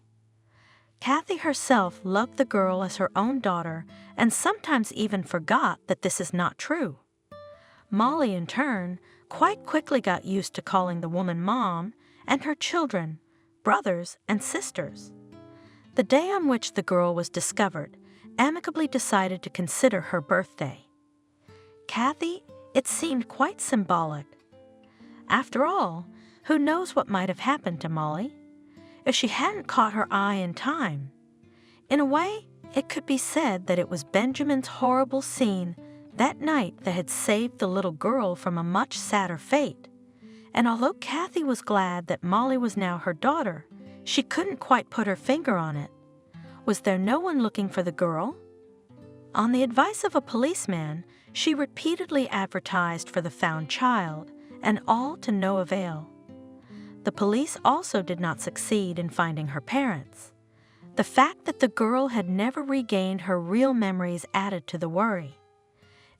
Kathy herself loved the girl as her own daughter and sometimes even forgot that this is not true. Molly, in turn, quite quickly got used to calling the woman Mom and her children brothers and sisters. The day on which the girl was discovered amicably decided to consider her birthday. Kathy, it seemed quite symbolic. After all, who knows what might have happened to Molly if she hadn't caught her eye in time? In a way, it could be said that it was Benjamin's horrible scene that night that had saved the little girl from a much sadder fate. And although Kathy was glad that Molly was now her daughter, she couldn't quite put her finger on it. Was there no one looking for the girl? On the advice of a policeman, she repeatedly advertised for the found child, and all to no avail. The police also did not succeed in finding her parents. The fact that the girl had never regained her real memories added to the worry.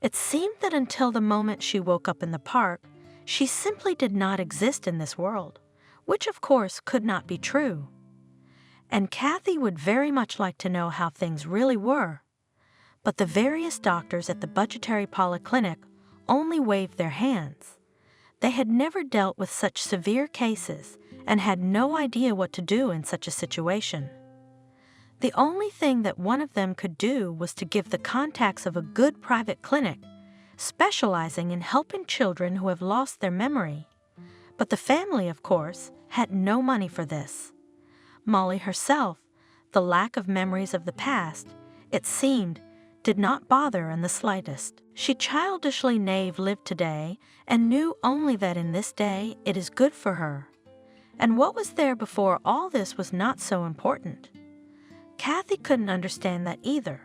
It seemed that until the moment she woke up in the park, she simply did not exist in this world, which of course could not be true. And Kathy would very much like to know how things really were. But the various doctors at the budgetary polyclinic only waved their hands. They had never dealt with such severe cases and had no idea what to do in such a situation. The only thing that one of them could do was to give the contacts of a good private clinic, specializing in helping children who have lost their memory. But the family, of course, had no money for this. Molly herself, the lack of memories of the past, it seemed, did not bother in the slightest. She childishly naive lived today and knew only that in this day it is good for her. And what was there before all this was not so important. Kathy couldn't understand that either,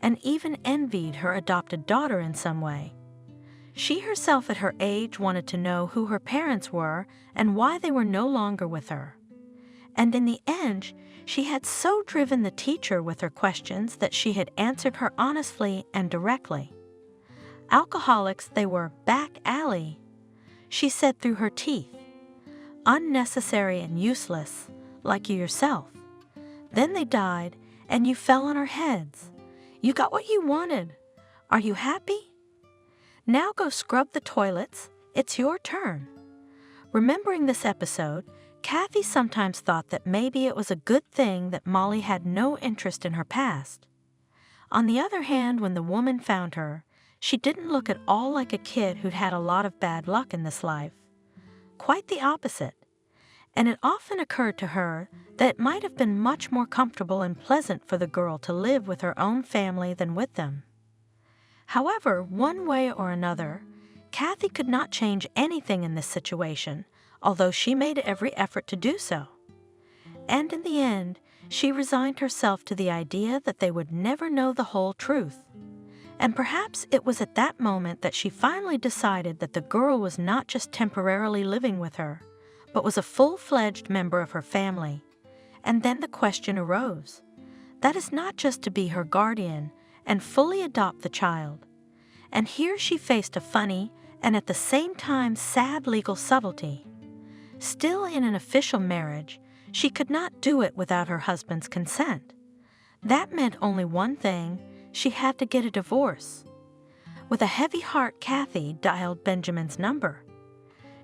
and even envied her adopted daughter in some way. She herself at her age wanted to know who her parents were and why they were no longer with her. And in the end, she had so driven the teacher with her questions that she had answered her honestly and directly. Alcoholics, they were back alley, she said through her teeth. Unnecessary and useless, like you yourself. Then they died, and you fell on our heads. You got what you wanted. Are you happy? Now go scrub the toilets. It's your turn. Remembering this episode, Kathy sometimes thought that maybe it was a good thing that Molly had no interest in her past. On the other hand, when the woman found her, she didn't look at all like a kid who'd had a lot of bad luck in this life. Quite the opposite. And it often occurred to her that it might have been much more comfortable and pleasant for the girl to live with her own family than with them. However, one way or another, Kathy could not change anything in this situation, although she made every effort to do so. And in the end, she resigned herself to the idea that they would never know the whole truth. And perhaps it was at that moment that she finally decided that the girl was not just temporarily living with her, but was a full-fledged member of her family. And then the question arose. That is not just to be her guardian and fully adopt the child. And here she faced a funny and at the same time sad legal subtlety. Still in an official marriage, she could not do it without her husband's consent. That meant only one thing: she had to get a divorce. With a heavy heart, Kathy dialed Benjamin's number.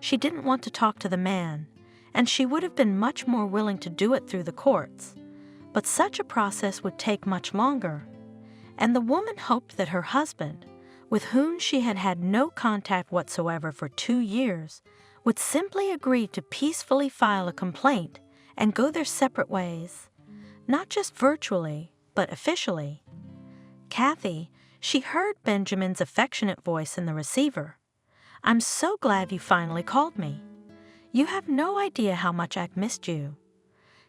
She didn't want to talk to the man, and she would have been much more willing to do it through the courts, but such a process would take much longer. And the woman hoped that her husband, with whom she had had no contact whatsoever for 2 years, would simply agree to peacefully file a complaint and go their separate ways, not just virtually, but officially. Kathy, she heard Benjamin's affectionate voice in the receiver. "I'm so glad you finally called me. You have no idea how much I've missed you."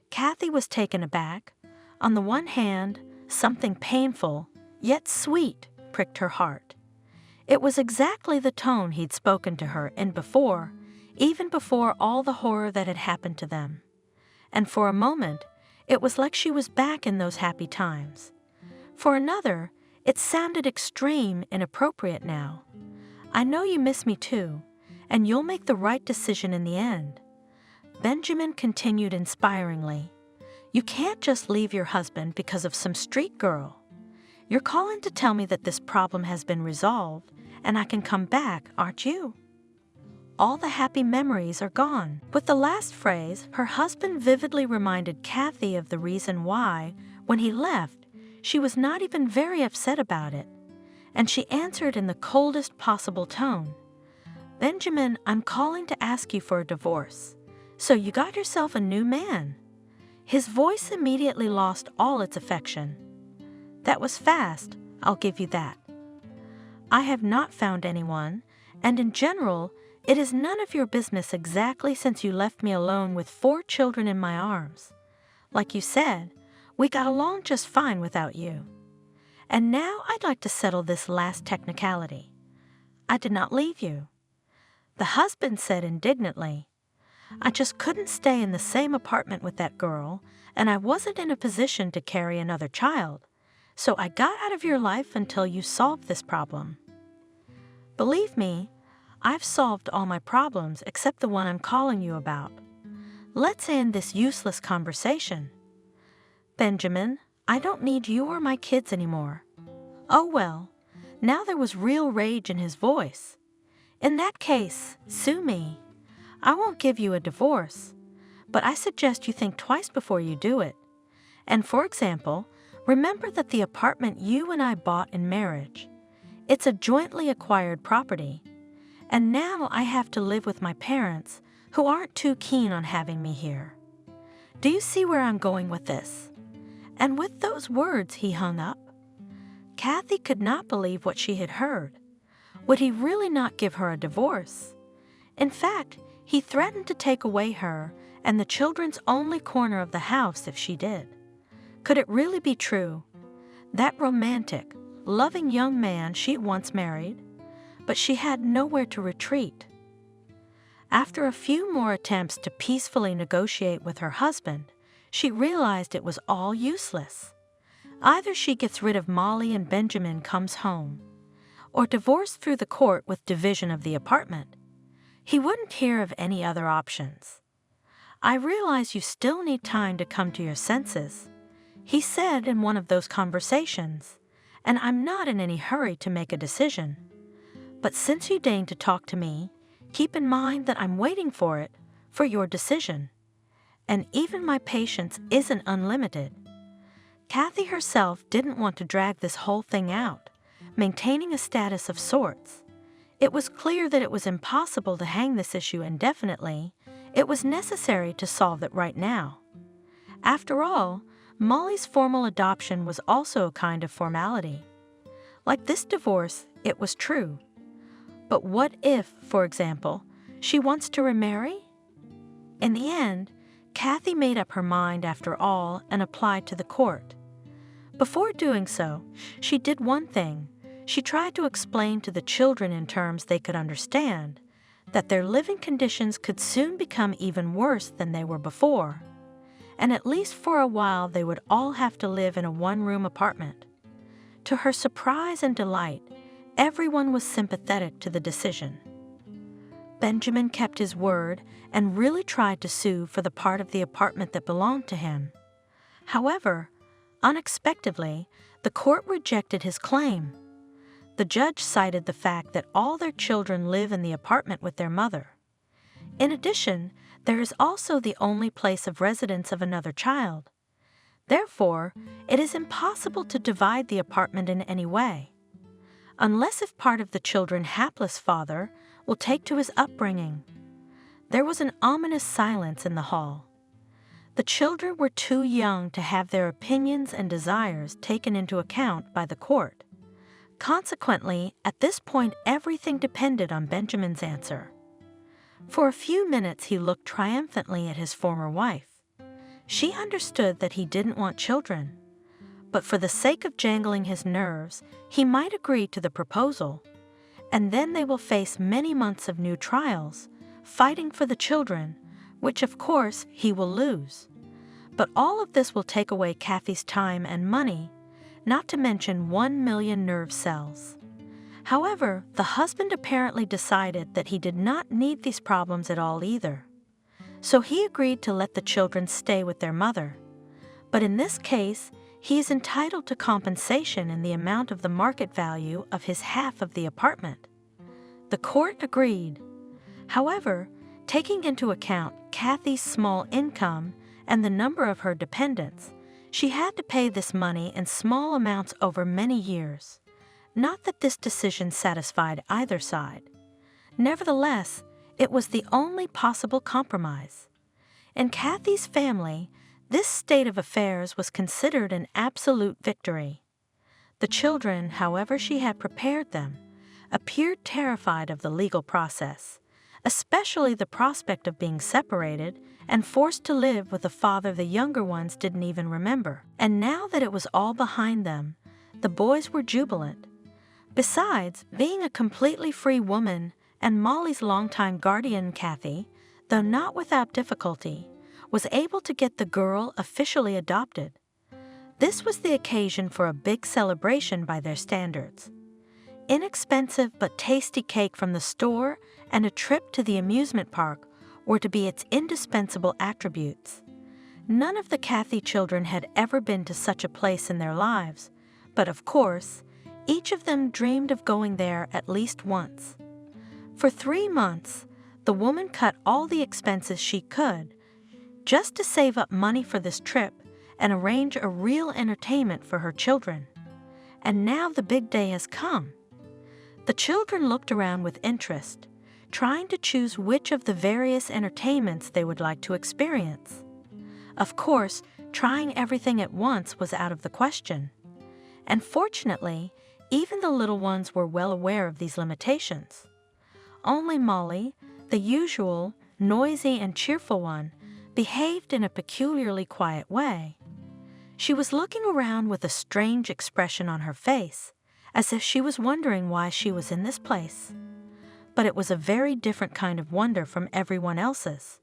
Kathy was taken aback. On the one hand, something painful, yet sweet, pricked her heart. It was exactly the tone he'd spoken to her in before, even before all the horror that had happened to them. And for a moment, it was like she was back in those happy times. For another, it sounded extreme, inappropriate now. "I know you miss me too, and you'll make the right decision in the end. Benjamin continued inspiringly, "You can't just leave your husband because of some street girl. You're calling to tell me that this problem has been resolved and I can come back, aren't you? All the happy memories are gone." With the last phrase, her husband vividly reminded Kathy of the reason why, when he left, she was not even very upset about it, and she answered in the coldest possible tone, "Benjamin, I'm calling to ask you for a divorce. So you got yourself a new man." His voice immediately lost all its affection. "That was fast, I'll give you that. I have not found anyone, and in general, it is none of your business exactly since you left me alone with 4 children in my arms. Like you said, we got along just fine without you. And now I'd like to settle this last technicality. I did not leave you." The husband said indignantly, "I just couldn't stay in the same apartment with that girl, and I wasn't in a position to carry another child, so I got out of your life until you solved this problem. Believe me, I've solved all my problems except the one I'm calling you about. Let's end this useless conversation. Benjamin, I don't need you or my kids anymore." "Oh well," now there was real rage in his voice. "In that case, sue me. I won't give you a divorce, but I suggest you think twice before you do it. And for example, remember that the apartment you and I bought in marriage, it's a jointly acquired property, and now I have to live with my parents who aren't too keen on having me here. Do you see where I'm going with this?" And with those words, he hung up. Kathy could not believe what she had heard. Would he really not give her a divorce? In fact, he threatened to take away her and the children's only corner of the house if she did. Could it really be true? That romantic, loving young man she'd once married, but she had nowhere to retreat. After a few more attempts to peacefully negotiate with her husband, she realized it was all useless. Either she gets rid of Molly and Benjamin comes home, or divorce through the court with division of the apartment. He wouldn't hear of any other options. "I realize you still need time to come to your senses," he said in one of those conversations, "and I'm not in any hurry to make a decision. But since you deign to talk to me, keep in mind that I'm waiting for it, for your decision. And even my patience isn't unlimited." Kathy herself didn't want to drag this whole thing out, maintaining a status of sorts. It was clear that it was impossible to hang this issue indefinitely. It was necessary to solve it right now. After all, Molly's formal adoption was also a kind of formality. Like this divorce, it was true. But what if, for example, she wants to remarry? In the end, Kathy made up her mind after all and applied to the court. Before doing so, she did one thing. She tried to explain to the children in terms they could understand that their living conditions could soon become even worse than they were before, and at least for a while they would all have to live in a one-room apartment. To her surprise and delight, everyone was sympathetic to the decision. Benjamin kept his word and really tried to sue for the part of the apartment that belonged to him. However, unexpectedly, the court rejected his claim. The judge cited the fact that all their children live in the apartment with their mother. In addition, there is also the only place of residence of another child. Therefore, it is impossible to divide the apartment in any way, unless if part of the children's hapless father will take to his upbringing. There was an ominous silence in the hall. The children were too young to have their opinions and desires taken into account by the court. Consequently, at this point everything depended on Benjamin's answer. For a few minutes he looked triumphantly at his former wife. She understood that he didn't want children, but for the sake of jangling his nerves, he might agree to the proposal, and then they will face many months of new trials, fighting for the children, which of course he will lose. But all of this will take away Kathy's time and money, not to mention 1 million nerve cells. However, the husband apparently decided that he did not need these problems at all either. so he agreed to let the children stay with their mother. But in this case, he is entitled to compensation in the amount of the market value of his half of the apartment. The court agreed. However, taking into account Kathy's small income and the number of her dependents, she had to pay this money in small amounts over many years. Not that this decision satisfied either side. Nevertheless, it was the only possible compromise. In Kathy's family, this state of affairs was considered an absolute victory. The children, however she had prepared them, appeared terrified of the legal process, especially the prospect of being separated and forced to live with a father the younger ones didn't even remember. And now that it was all behind them, the boys were jubilant. Besides, being a completely free woman and Molly's longtime guardian, Kathy, though not without difficulty, was able to get the girl officially adopted. This was the occasion for a big celebration by their standards. Inexpensive but tasty cake from the store and a trip to the amusement park were to be its indispensable attributes. None of the Kathy children had ever been to such a place in their lives, but of course, each of them dreamed of going there at least once. For 3 months, the woman cut all the expenses she could, just to save up money for this trip and arrange a real entertainment for her children. And now the big day has come. The children looked around with interest, trying to choose which of the various entertainments they would like to experience. Of course, trying everything at once was out of the question. And fortunately, even the little ones were well aware of these limitations. Only Molly, the usual, noisy and cheerful one, behaved in a peculiarly quiet way. She was looking around with a strange expression on her face, as if she was wondering why she was in this place. But it was a very different kind of wonder from everyone else's.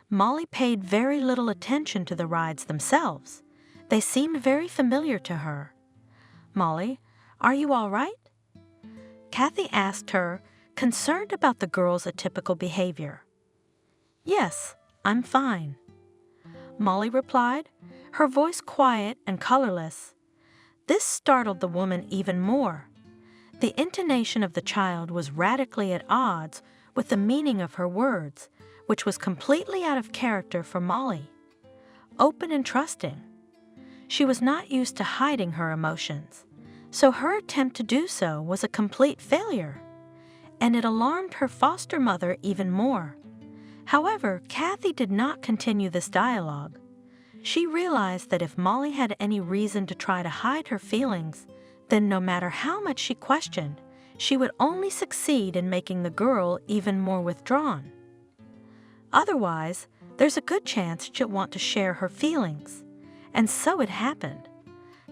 Molly paid very little attention to the rides themselves. They seemed very familiar to her. "Molly, are you all right?" Kathy asked her, concerned about the girl's atypical behavior. "Yes, I'm fine," Molly replied, her voice quiet and colorless. This startled the woman even more. The intonation of the child was radically at odds with the meaning of her words, which was completely out of character for Molly. Open and trusting. She was not used to hiding her emotions, so her attempt to do so was a complete failure, and it alarmed her foster mother even more. However, Kathy did not continue this dialogue. She realized that if Molly had any reason to try to hide her feelings, then no matter how much she questioned, she would only succeed in making the girl even more withdrawn. Otherwise, there's a good chance she'll want to share her feelings. And so it happened.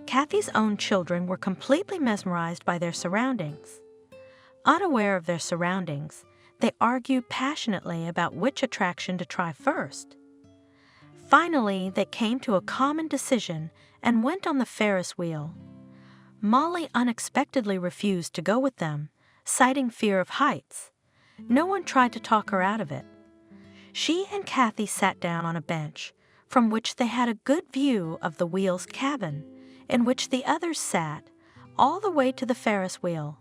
Kathy's own children were completely mesmerized by their surroundings. Unaware of their surroundings, they argued passionately about which attraction to try first. Finally, they came to a common decision and went on the Ferris wheel. Molly unexpectedly refused to go with them, citing fear of heights. No one tried to talk her out of it. She and Kathy sat down on a bench, from which they had a good view of the wheel's cabin, in which the others sat, all the way to the Ferris wheel.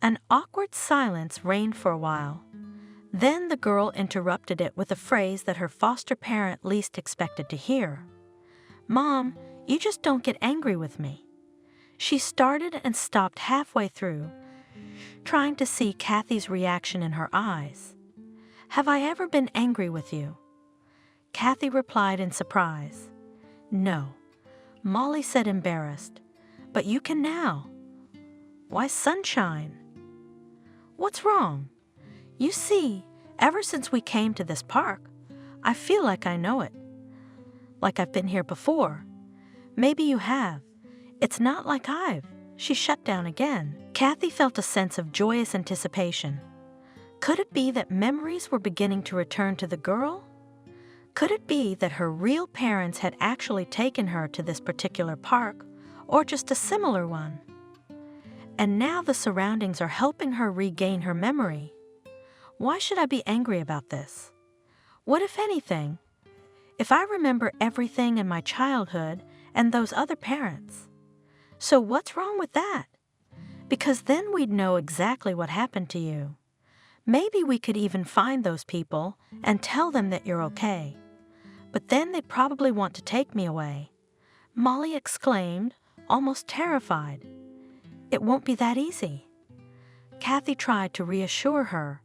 An awkward silence reigned for a while. Then the girl interrupted it with a phrase that her foster parent least expected to hear. "Mom, you just don't get angry with me." She started and stopped halfway through, trying to see Kathy's reaction in her eyes. "Have I ever been angry with you?" Kathy replied in surprise. "No," Molly said, embarrassed. "But you can now." "Why, sunshine." "What's wrong? You see, ever since we came to this park, I feel like I know it. Like I've been here before. Maybe you have. It's not like I've." She shut down again. Kathy felt a sense of joyous anticipation. Could it be that memories were beginning to return to the girl? Could it be that her real parents had actually taken her to this particular park, or just a similar one? And now the surroundings are helping her regain her memory. Why should I be angry about this? What, if anything, if I remember everything in my childhood and those other parents? So what's wrong with that? Because then we'd know exactly what happened to you. Maybe we could even find those people and tell them that you're okay. But then they'd probably want to take me away," Molly exclaimed, almost terrified. "It won't be that easy." Kathy tried to reassure her.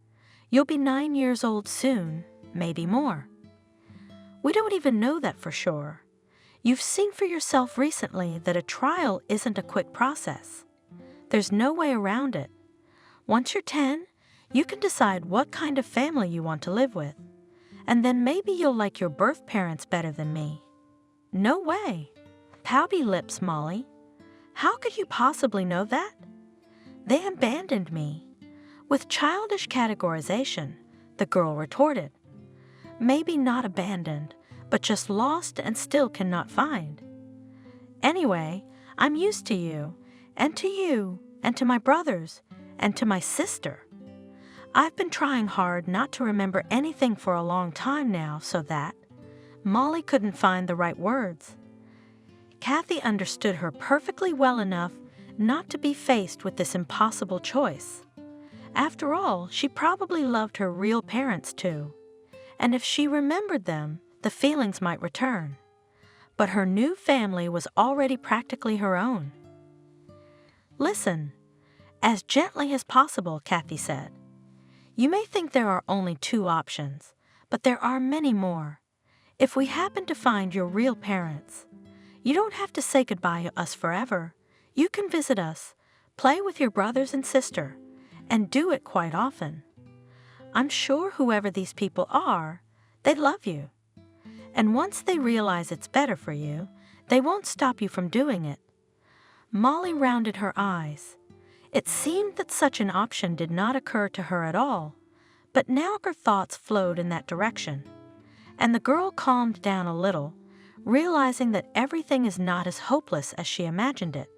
"You'll be 9 years old soon, maybe more." "We don't even know that for sure. You've seen for yourself recently that a trial isn't a quick process. There's no way around it. Once you're 10, you can decide what kind of family you want to live with. And then maybe you'll like your birth parents better than me." "No way." "Pouty lips, Molly. How could you possibly know that?" "They abandoned me." With childish categorization, the girl retorted. "Maybe not abandoned, but just lost and still cannot find. Anyway, I'm used to you, and to my brothers, and to my sister. I've been trying hard not to remember anything for a long time now, so that—" Molly couldn't find the right words. Kathy understood her perfectly well enough not to be faced with this impossible choice. After all, she probably loved her real parents too, and if she remembered them, the feelings might return. But her new family was already practically her own. "Listen," as gently as possible, Kathy said. "You may think there are only 2 options, but there are many more. If we happen to find your real parents, you don't have to say goodbye to us forever. You can visit us, play with your brothers and sister, and do it quite often. I'm sure whoever these people are, they love you. And once they realize it's better for you, they won't stop you from doing it." Molly rounded her eyes. It seemed that such an option did not occur to her at all, but now her thoughts flowed in that direction, and the girl calmed down a little, realizing that everything is not as hopeless as she imagined it.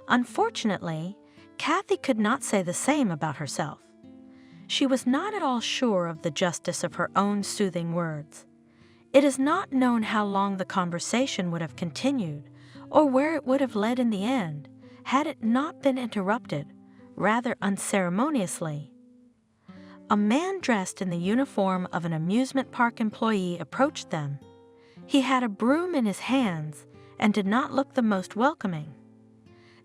Unfortunately, Kathy could not say the same about herself. She was not at all sure of the justice of her own soothing words. It is not known how long the conversation would have continued, or where it would have led in the end, had it not been interrupted, rather unceremoniously. A man dressed in the uniform of an amusement park employee approached them. He had a broom in his hands and did not look the most welcoming.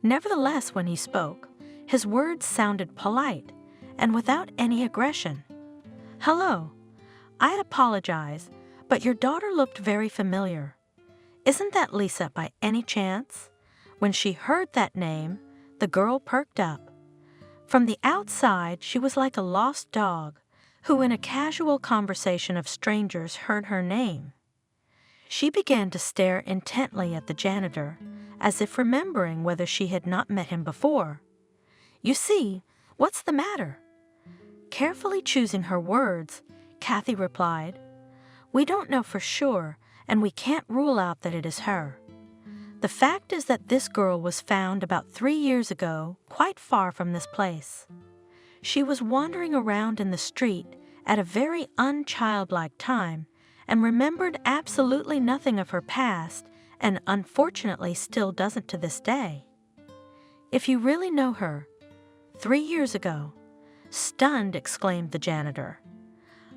Nevertheless, when he spoke, his words sounded polite and without any aggression. "Hello. I'd apologize, but your daughter looked very familiar. Isn't that Lisa by any chance?" When she heard that name, the girl perked up. From the outside, she was like a lost dog who in a casual conversation of strangers heard her name. She began to stare intently at the janitor, as if remembering whether she had not met him before. "You see, what's the matter?" Carefully choosing her words, Kathy replied, "We don't know for sure, and we can't rule out that it is her. The fact is that this girl was found about 3 years ago, quite far from this place. She was wandering around in the street at a very unchildlike time and remembered absolutely nothing of her past, and unfortunately still doesn't to this day. If you really know her, 3 years ago," stunned, exclaimed the janitor.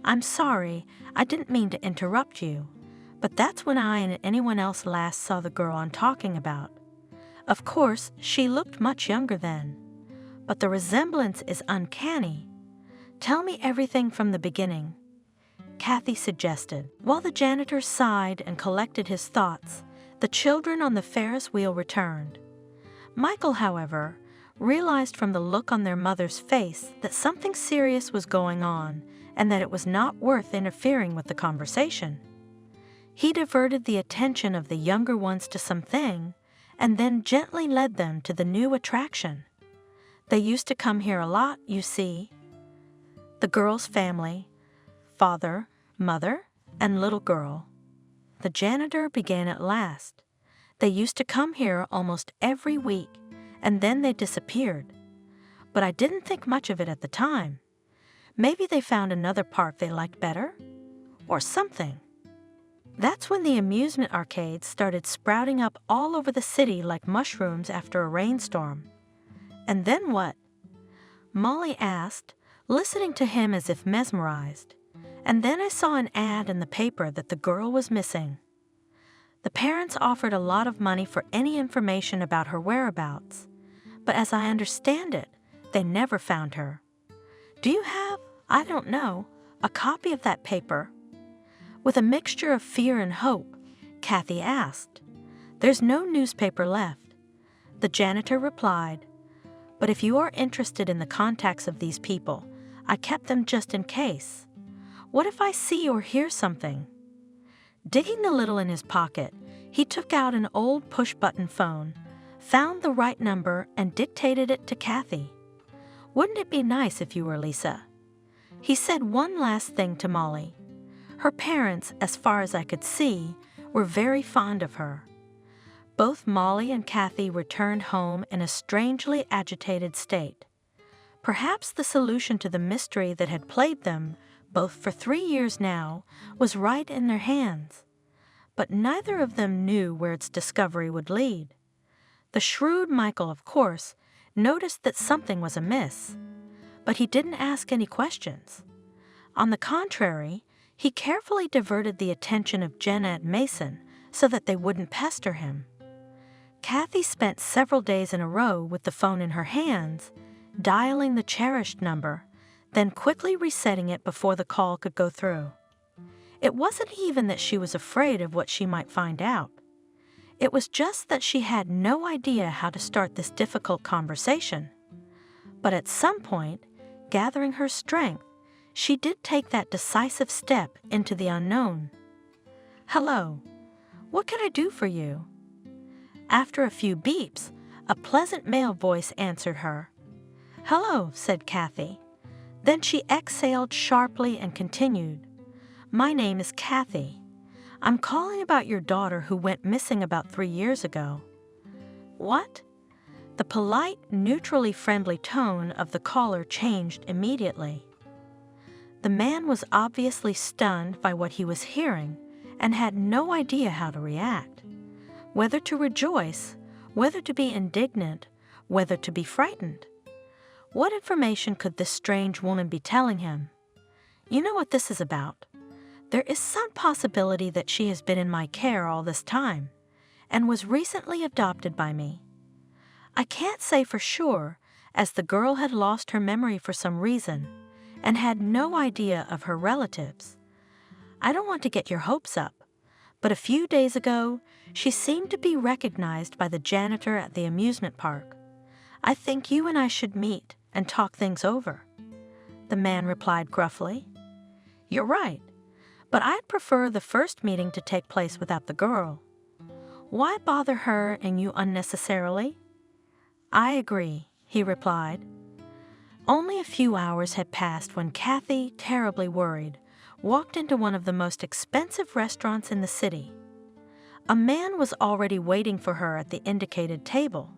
"I'm sorry, I didn't mean to interrupt you, but that's when I and anyone else last saw the girl I'm talking about. Of course, she looked much younger then, but the resemblance is uncanny. Tell me everything from the beginning," Kathy suggested. While the janitor sighed and collected his thoughts, the children on the Ferris wheel returned. Michael, however, realized from the look on their mother's face that something serious was going on and that it was not worth interfering with the conversation. He diverted the attention of the younger ones to something and then gently led them to the new attraction. They used to come here a lot, you see. The girl's family, father, mother, and little girl. The janitor began at last. They used to come here almost every week, and then they disappeared. But I didn't think much of it at the time. Maybe they found another park they liked better? or something. That's when the amusement arcades started sprouting up all over the city like mushrooms after a rainstorm. And then what? Molly asked, listening to him as if mesmerized. And then I saw an ad in the paper that the girl was missing. The parents offered a lot of money for any information about her whereabouts, but as I understand it, they never found her. Do you have, I don't know, a copy of that paper? With a mixture of fear and hope, Kathy asked. There's no newspaper left. The janitor replied, but if you are interested in the contacts of these people, I kept them just in case. What if I see or hear something? Digging a little in his pocket, he took out an old push-button phone, found the right number, and dictated it to Kathy. Wouldn't it be nice if you were Lisa? He said one last thing to Molly. Her parents, as far as I could see, were very fond of her. Both Molly and Kathy returned home in a strangely agitated state. Perhaps the solution to the mystery that had plagued them, both for 3 years now, was right in their hands. But neither of them knew where its discovery would lead. The shrewd Michael, of course, noticed that something was amiss, but he didn't ask any questions. On the contrary, he carefully diverted the attention of Jenna and Mason so that they wouldn't pester him. Kathy spent several days in a row with the phone in her hands, dialing the cherished number, then quickly resetting it before the call could go through. It wasn't even that she was afraid of what she might find out. It was just that she had no idea how to start this difficult conversation. But at some point, gathering her strength, she did take that decisive step into the unknown. Hello, what can I do for you? After a few beeps, a pleasant male voice answered her. Hello, said Kathy. Then she exhaled sharply and continued. My name is Kathy. I'm calling about your daughter who went missing about 3 years ago. What? The polite, neutrally friendly tone of the caller changed immediately. The man was obviously stunned by what he was hearing and had no idea how to react. Whether to rejoice, whether to be indignant, whether to be frightened. What information could this strange woman be telling him? You know what this is about. There is some possibility that she has been in my care all this time and was recently adopted by me. I can't say for sure, as the girl had lost her memory for some reason and had no idea of her relatives. I don't want to get your hopes up, but a few days ago, she seemed to be recognized by the janitor at the amusement park. I think you and I should meet and talk things over. The man replied gruffly. You're right, but I'd prefer the first meeting to take place without the girl. Why bother her and you unnecessarily? I agree, he replied. Only a few hours had passed when Kathy, terribly worried, walked into one of the most expensive restaurants in the city. A man was already waiting for her at the indicated table.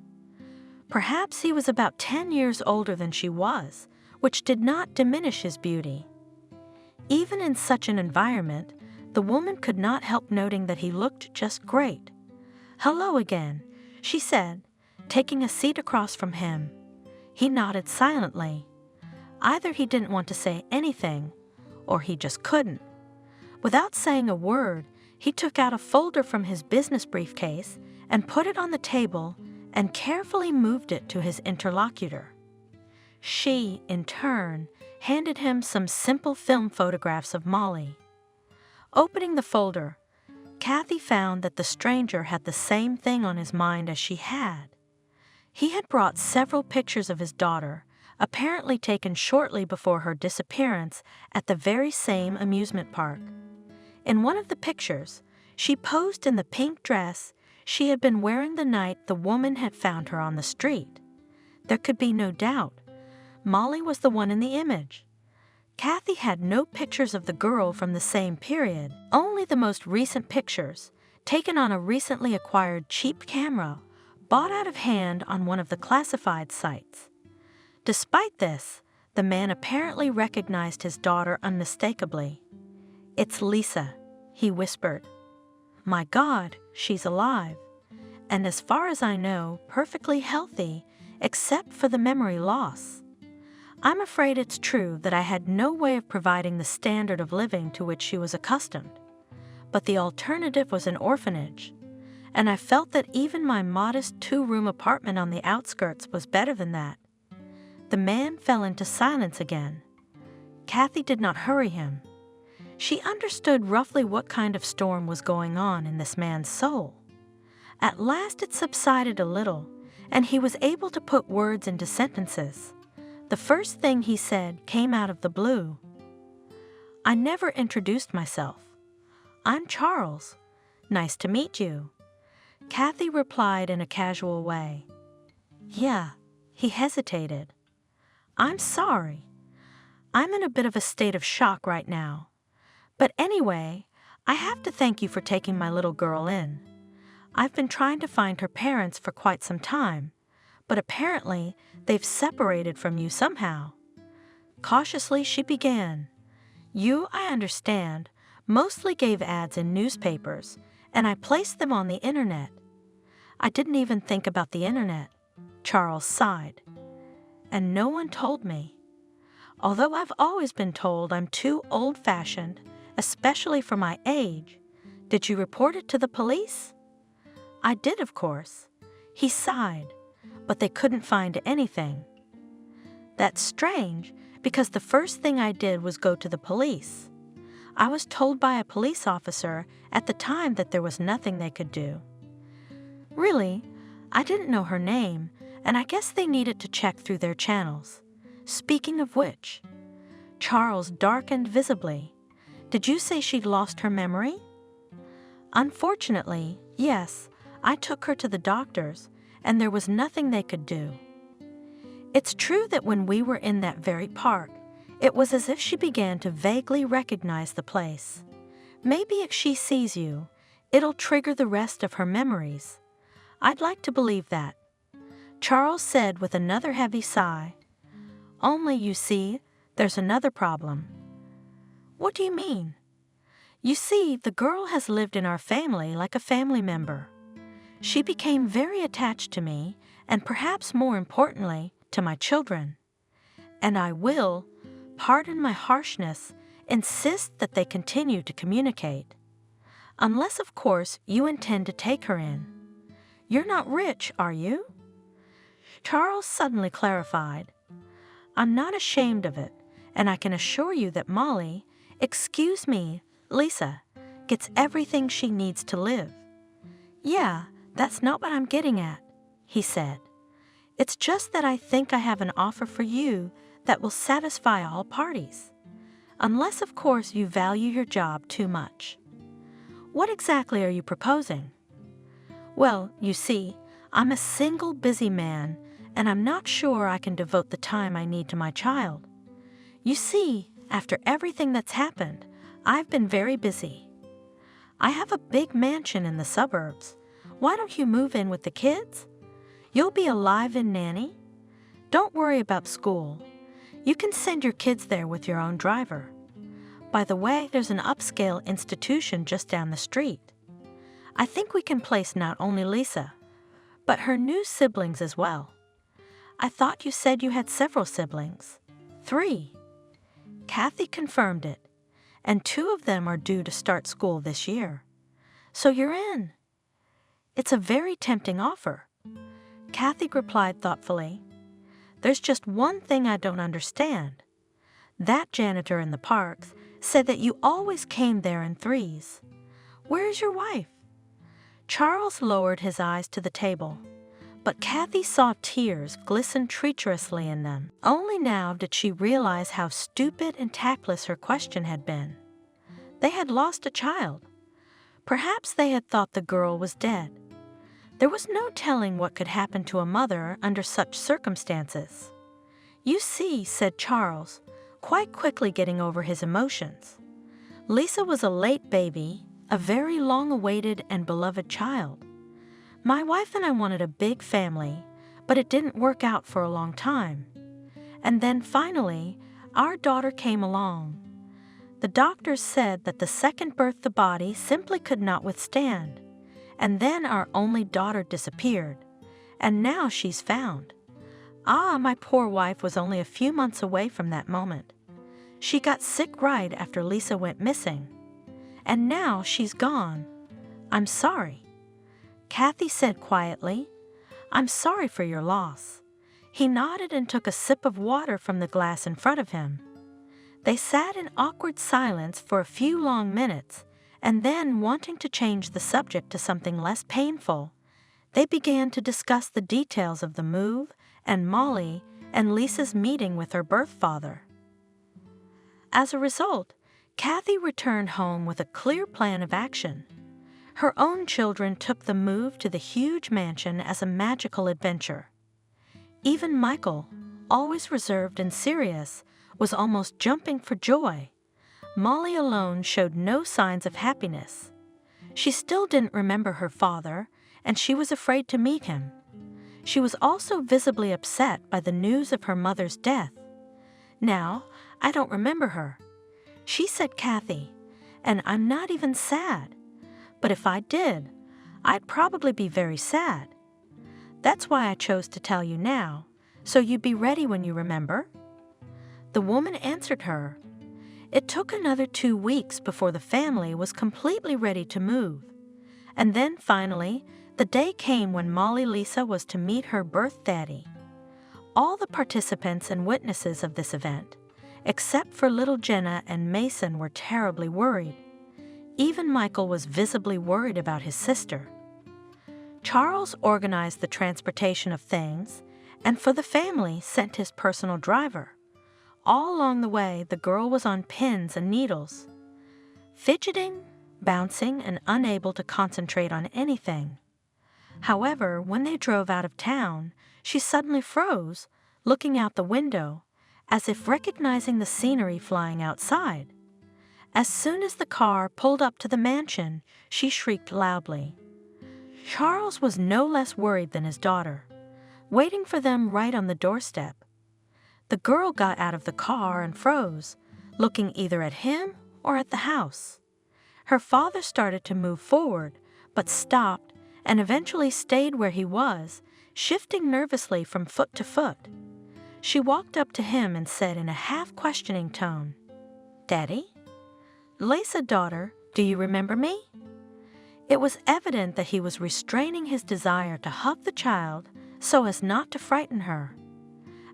Perhaps he was about 10 years older than she was, which did not diminish his beauty. Even in such an environment, the woman could not help noting that he looked just great. Hello again, she said, taking a seat across from him. He nodded silently. Either he didn't want to say anything, or he just couldn't. Without saying a word, he took out a folder from his business briefcase and put it on the table and carefully moved it to his interlocutor. She, in turn, handed him some simple film photographs of Molly. Opening the folder, Kathy found that the stranger had the same thing on his mind as she had. He had brought several pictures of his daughter, apparently taken shortly before her disappearance at the very same amusement park. In one of the pictures, she posed in the pink dress she had been wearing the night the woman had found her on the street. There could be no doubt. Molly was the one in the image. Kathy had no pictures of the girl from the same period, only the most recent pictures, taken on a recently acquired cheap camera, bought out of hand on one of the classified sites. Despite this, the man apparently recognized his daughter unmistakably. "It's Lisa," he whispered. "My God, she's alive, and as far as I know, perfectly healthy, except for the memory loss. I'm afraid it's true that I had no way of providing the standard of living to which she was accustomed, but the alternative was an orphanage, and I felt that even my modest 2-room apartment on the outskirts was better than that." The man fell into silence again. Kathy did not hurry him. She understood roughly what kind of storm was going on in this man's soul. At last it subsided a little, and he was able to put words into sentences. The first thing he said came out of the blue. "I never introduced myself. I'm Charles. Nice to meet you." Kathy replied in a casual way. "Yeah." He hesitated. "I'm sorry. I'm in a bit of a state of shock right now. But anyway, I have to thank you for taking my little girl in. I've been trying to find her parents for quite some time, but apparently they've separated from you somehow." Cautiously she began. "You, I understand, mostly gave ads in newspapers, and I placed them on the internet." "I didn't even think about the internet," Charles sighed. "And no one told me. Although I've always been told I'm too old-fashioned, especially for my age. Did you report it to the police?" "I did, of course." He sighed, "but they couldn't find anything." "That's strange, because the first thing I did was go to the police. I was told by a police officer at the time that there was nothing they could do." "Really? I didn't know her name, and I guess they needed to check through their channels. Speaking of which," Charles darkened visibly, "did you say she'd lost her memory?" "Unfortunately, yes. I took her to the doctors, and there was nothing they could do. It's true that when we were in that very park, it was as if she began to vaguely recognize the place. Maybe if she sees you, it'll trigger the rest of her memories. I'd like to believe that." Charles said with another heavy sigh. "Only, you see, there's another problem." "What do you mean?" "You see, the girl has lived in our family like a family member. She became very attached to me, and perhaps more importantly, to my children. And I will, pardon my harshness, insist that they continue to communicate. Unless, of course, you intend to take her in. You're not rich, are you?" Charles suddenly clarified. "I'm not ashamed of it, and I can assure you that Molly, excuse me, Lisa, gets everything she needs to live." "Yeah, that's not what I'm getting at," he said. "It's just that I think I have an offer for you that will satisfy all parties. Unless, of course, you value your job too much." "What exactly are you proposing?" "Well, you see, I'm a single busy man, and I'm not sure I can devote the time I need to my child. You see, after everything that's happened, I've been very busy. I have a big mansion in the suburbs. Why don't you move in with the kids? You'll be a live-in nanny. Don't worry about school. You can send your kids there with your own driver. By the way, there's an upscale institution just down the street. I think we can place not only Lisa, but her new siblings as well. I thought you said you had several siblings." 3. Kathy confirmed it, "and 2 of them are due to start school this year. So you're in." "It's a very tempting offer." Kathy replied thoughtfully. "There's just one thing I don't understand. That janitor in the parks said that you always came there in threes. Where is your wife?" Charles lowered his eyes to the table, but Kathy saw tears glisten treacherously in them. Only now did she realize how stupid and tactless her question had been. They had lost a child. Perhaps they had thought the girl was dead. There was no telling what could happen to a mother under such circumstances. "You see," said Charles, quite quickly getting over his emotions. "Lisa was a late baby, a very long-awaited and beloved child. My wife and I wanted a big family, but it didn't work out for a long time. And then finally, our daughter came along. The doctors said that the second birth the body simply could not withstand. And then our only daughter disappeared. And now she's found. Ah, my poor wife was only a few months away from that moment. She got sick right after Lisa went missing. And now she's gone. I'm sorry. Kathy said quietly, I'm sorry for your loss. He nodded and took a sip of water from the glass in front of him. They sat in awkward silence for a few long minutes, and then, wanting to change the subject to something less painful, they began to discuss the details of the move and Molly and Lisa's meeting with her birth father. As a result, Kathy returned home with a clear plan of action. Her own children took the move to the huge mansion as a magical adventure. Even Michael, always reserved and serious, was almost jumping for joy. Molly alone showed no signs of happiness. She still didn't remember her father, and she was afraid to meet him. She was also visibly upset by the news of her mother's death. Now, I don't remember her. She said Kathy, and I'm not even sad. But if I did, I'd probably be very sad. That's why I chose to tell you now, so you'd be ready when you remember. The woman answered her. It took another 2 weeks before the family was completely ready to move. And then finally, the day came when Molly Lisa was to meet her birth daddy. All the participants and witnesses of this event, except for little Jenna and Mason, were terribly worried. Even Michael was visibly worried about his sister. Charles organized the transportation of things, and for the family sent his personal driver. All along the way, the girl was on pins and needles, fidgeting, bouncing, and unable to concentrate on anything. However, when they drove out of town, she suddenly froze, looking out the window, as if recognizing the scenery flying outside. As soon as the car pulled up to the mansion, she shrieked loudly. Charles was no less worried than his daughter, waiting for them right on the doorstep. The girl got out of the car and froze, looking either at him or at the house. Her father started to move forward, but stopped and eventually stayed where he was, shifting nervously from foot to foot. She walked up to him and said in a half-questioning tone, "Daddy?" "Lisa, daughter, do you remember me?" It was evident that he was restraining his desire to hug the child so as not to frighten her.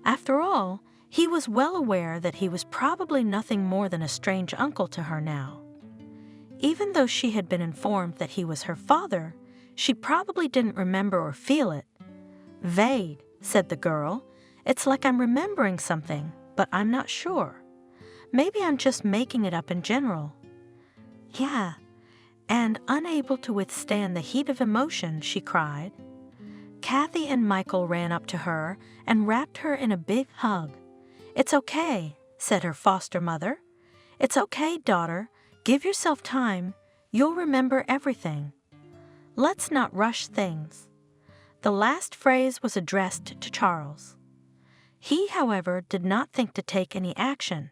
After all, he was well aware that he was probably nothing more than a strange uncle to her now. Even though she had been informed that he was her father, she probably didn't remember or feel it. "Vague," said the girl. "It's like I'm remembering something, but I'm not sure. Maybe I'm just making it up in general." "Yeah," and unable to withstand the heat of emotion, she cried. Kathy and Michael ran up to her and wrapped her in a big hug. "It's okay," said her foster mother. "It's okay, daughter. Give yourself time. You'll remember everything. Let's not rush things." The last phrase was addressed to Charles. He, however, did not think to take any action,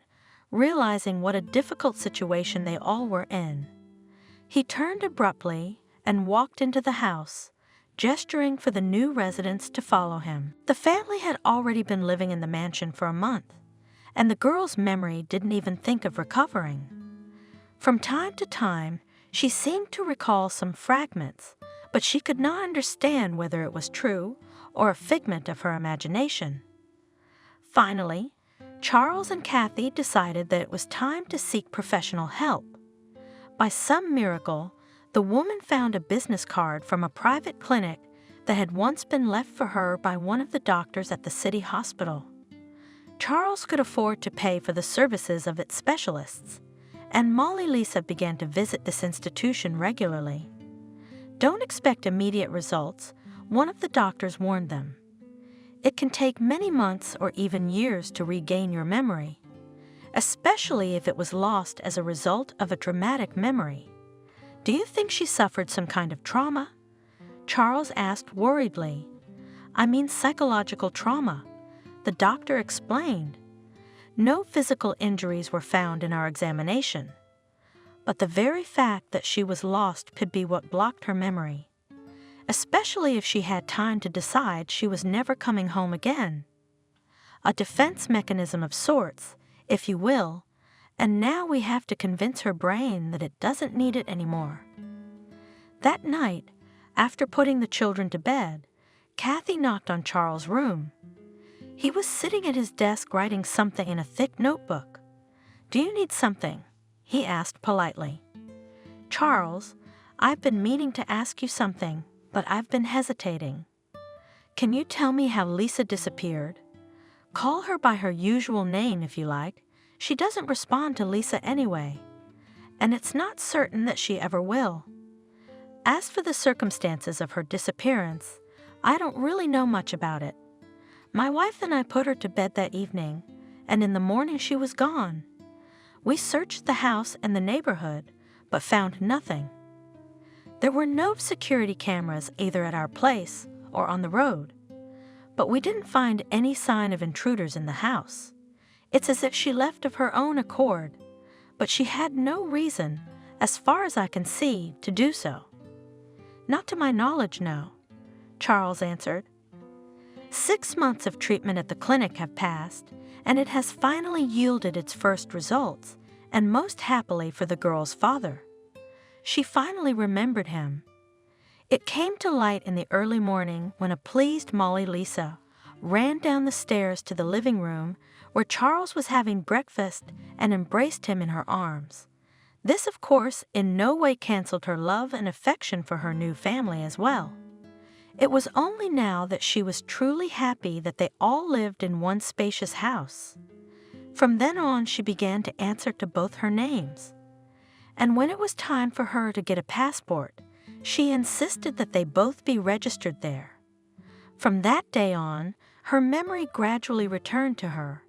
realizing what a difficult situation they all were in. He turned abruptly and walked into the house, gesturing for the new residents to follow him. The family had already been living in the mansion for a month, and the girl's memory didn't even think of recovering. From time to time, she seemed to recall some fragments, but she could not understand whether it was true or a figment of her imagination. Finally, Charles and Kathy decided that it was time to seek professional help. By some miracle, the woman found a business card from a private clinic that had once been left for her by one of the doctors at the city hospital. Charles could afford to pay for the services of its specialists, and Molly Lisa began to visit this institution regularly. "Don't expect immediate results," one of the doctors warned them. "It can take many months or even years to regain your memory, especially if it was lost as a result of a traumatic memory." "Do you think she suffered some kind of trauma?" Charles asked worriedly. "I mean psychological trauma," the doctor explained. No physical injuries were found in our examination, but the very fact that she was lost could be what blocked her memory, especially if she had time to decide she was never coming home again. A defense mechanism of sorts, if you will, and now we have to convince her brain that it doesn't need it anymore. That night, after putting the children to bed, Kathy knocked on Charles' room. He was sitting at his desk writing something in a thick notebook. "Do you need something?" he asked politely. "Charles, I've been meaning to ask you something, but I've been hesitating. Can you tell me how Lisa disappeared? Call her by her usual name if you like. She doesn't respond to Lisa anyway, and it's not certain that she ever will. As for the circumstances of her disappearance, I don't really know much about it. My wife and I put her to bed that evening, and in the morning she was gone. We searched the house and the neighborhood, but found nothing. There were no security cameras either at our place or on the road, but we didn't find any sign of intruders in the house. It's as if she left of her own accord, but she had no reason, as far as I can see, to do so." "Not to my knowledge, no," Charles answered. 6 months of treatment at the clinic have passed, and it has finally yielded its first results, and most happily for the girl's father. She finally remembered him. It came to light in the early morning when a pleased Molly Lisa ran down the stairs to the living room where Charles was having breakfast and embraced him in her arms. This, of course, in no way canceled her love and affection for her new family as well. It was only now that she was truly happy that they all lived in one spacious house. From then on, she began to answer to both her names. And when it was time for her to get a passport, she insisted that they both be registered there. From that day on, her memory gradually returned to her.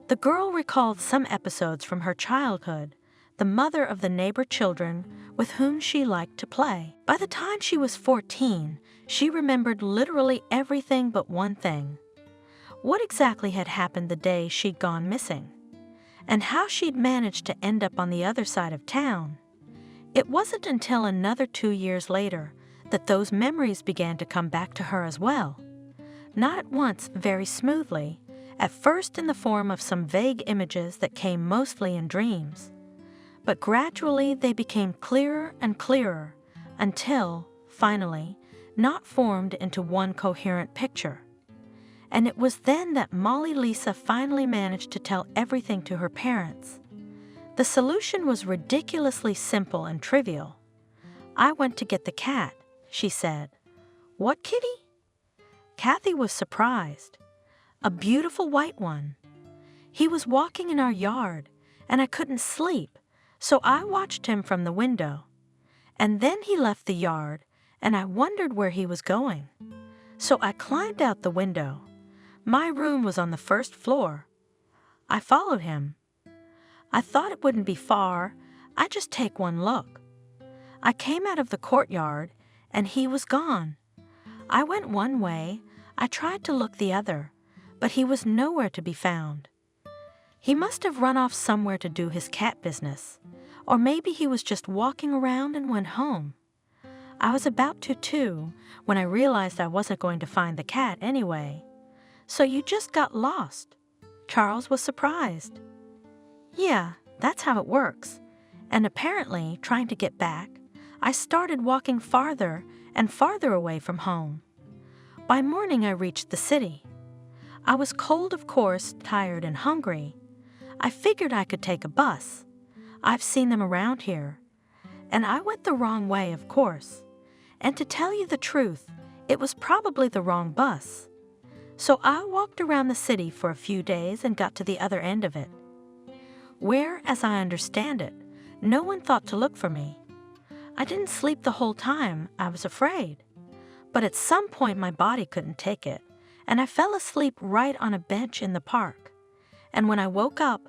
The girl recalled some episodes from her childhood, the mother of the neighbor children with whom she liked to play. By the time she was 14, she remembered literally everything but one thing: what exactly had happened the day she'd gone missing, and how she'd managed to end up on the other side of town. It wasn't until another 2 years later that those memories began to come back to her as well. Not at once, very smoothly, at first in the form of some vague images that came mostly in dreams. But gradually they became clearer and clearer until, finally, not formed into one coherent picture. And it was then that Molly Lisa finally managed to tell everything to her parents. The solution was ridiculously simple and trivial. "I went to get the cat," she said. "What kitty?" Kathy was surprised. "A beautiful white one. He was walking in our yard, and I couldn't sleep, so I watched him from the window. And then he left the yard, and I wondered where he was going. So I climbed out the window. My room was on the first floor. I followed him. I thought it wouldn't be far. I'd just take one look. I came out of the courtyard, and he was gone. I went one way. I tried to look the other, but he was nowhere to be found. He must have run off somewhere to do his cat business, or maybe he was just walking around and went home. I was about to, too, when I realized I wasn't going to find the cat anyway. So you just got lost." Charles was surprised. "Yeah, that's how it works. And apparently, trying to get back, I started walking farther and farther away from home. By morning, I reached the city. I was cold, of course, tired and hungry. I figured I could take a bus. I've seen them around here. And I went the wrong way, of course. And to tell you the truth, it was probably the wrong bus. So I walked around the city for a few days and got to the other end of it, where, as I understand it, no one thought to look for me. I didn't sleep the whole time. I was afraid. But at some point my body couldn't take it, and I fell asleep right on a bench in the park. And when I woke up,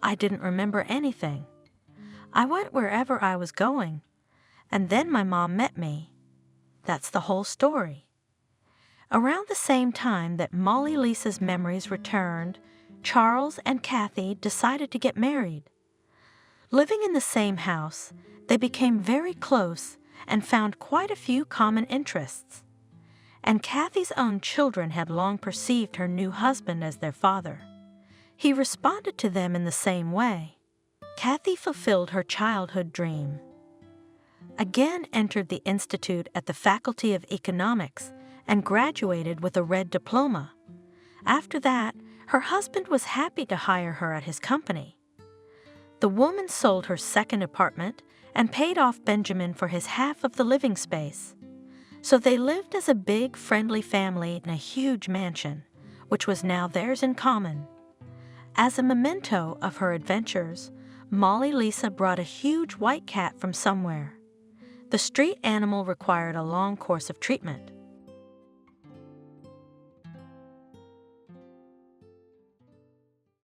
I didn't remember anything. I went wherever I was going, and then my mom met me. That's the whole story." Around the same time that Molly Lisa's memories returned, Charles and Kathy decided to get married. Living in the same house, they became very close and found quite a few common interests. And Kathy's own children had long perceived her new husband as their father. He responded to them in the same way. Kathy fulfilled her childhood dream. Again entered the Institute at the Faculty of Economics and graduated with a red diploma. After that, her husband was happy to hire her at his company. The woman sold her second apartment and paid off Benjamin for his half of the living space. So they lived as a big, friendly family in a huge mansion, which was now theirs in common. As a memento of her adventures, Molly Lisa brought a huge white cat from somewhere. The street animal required a long course of treatment.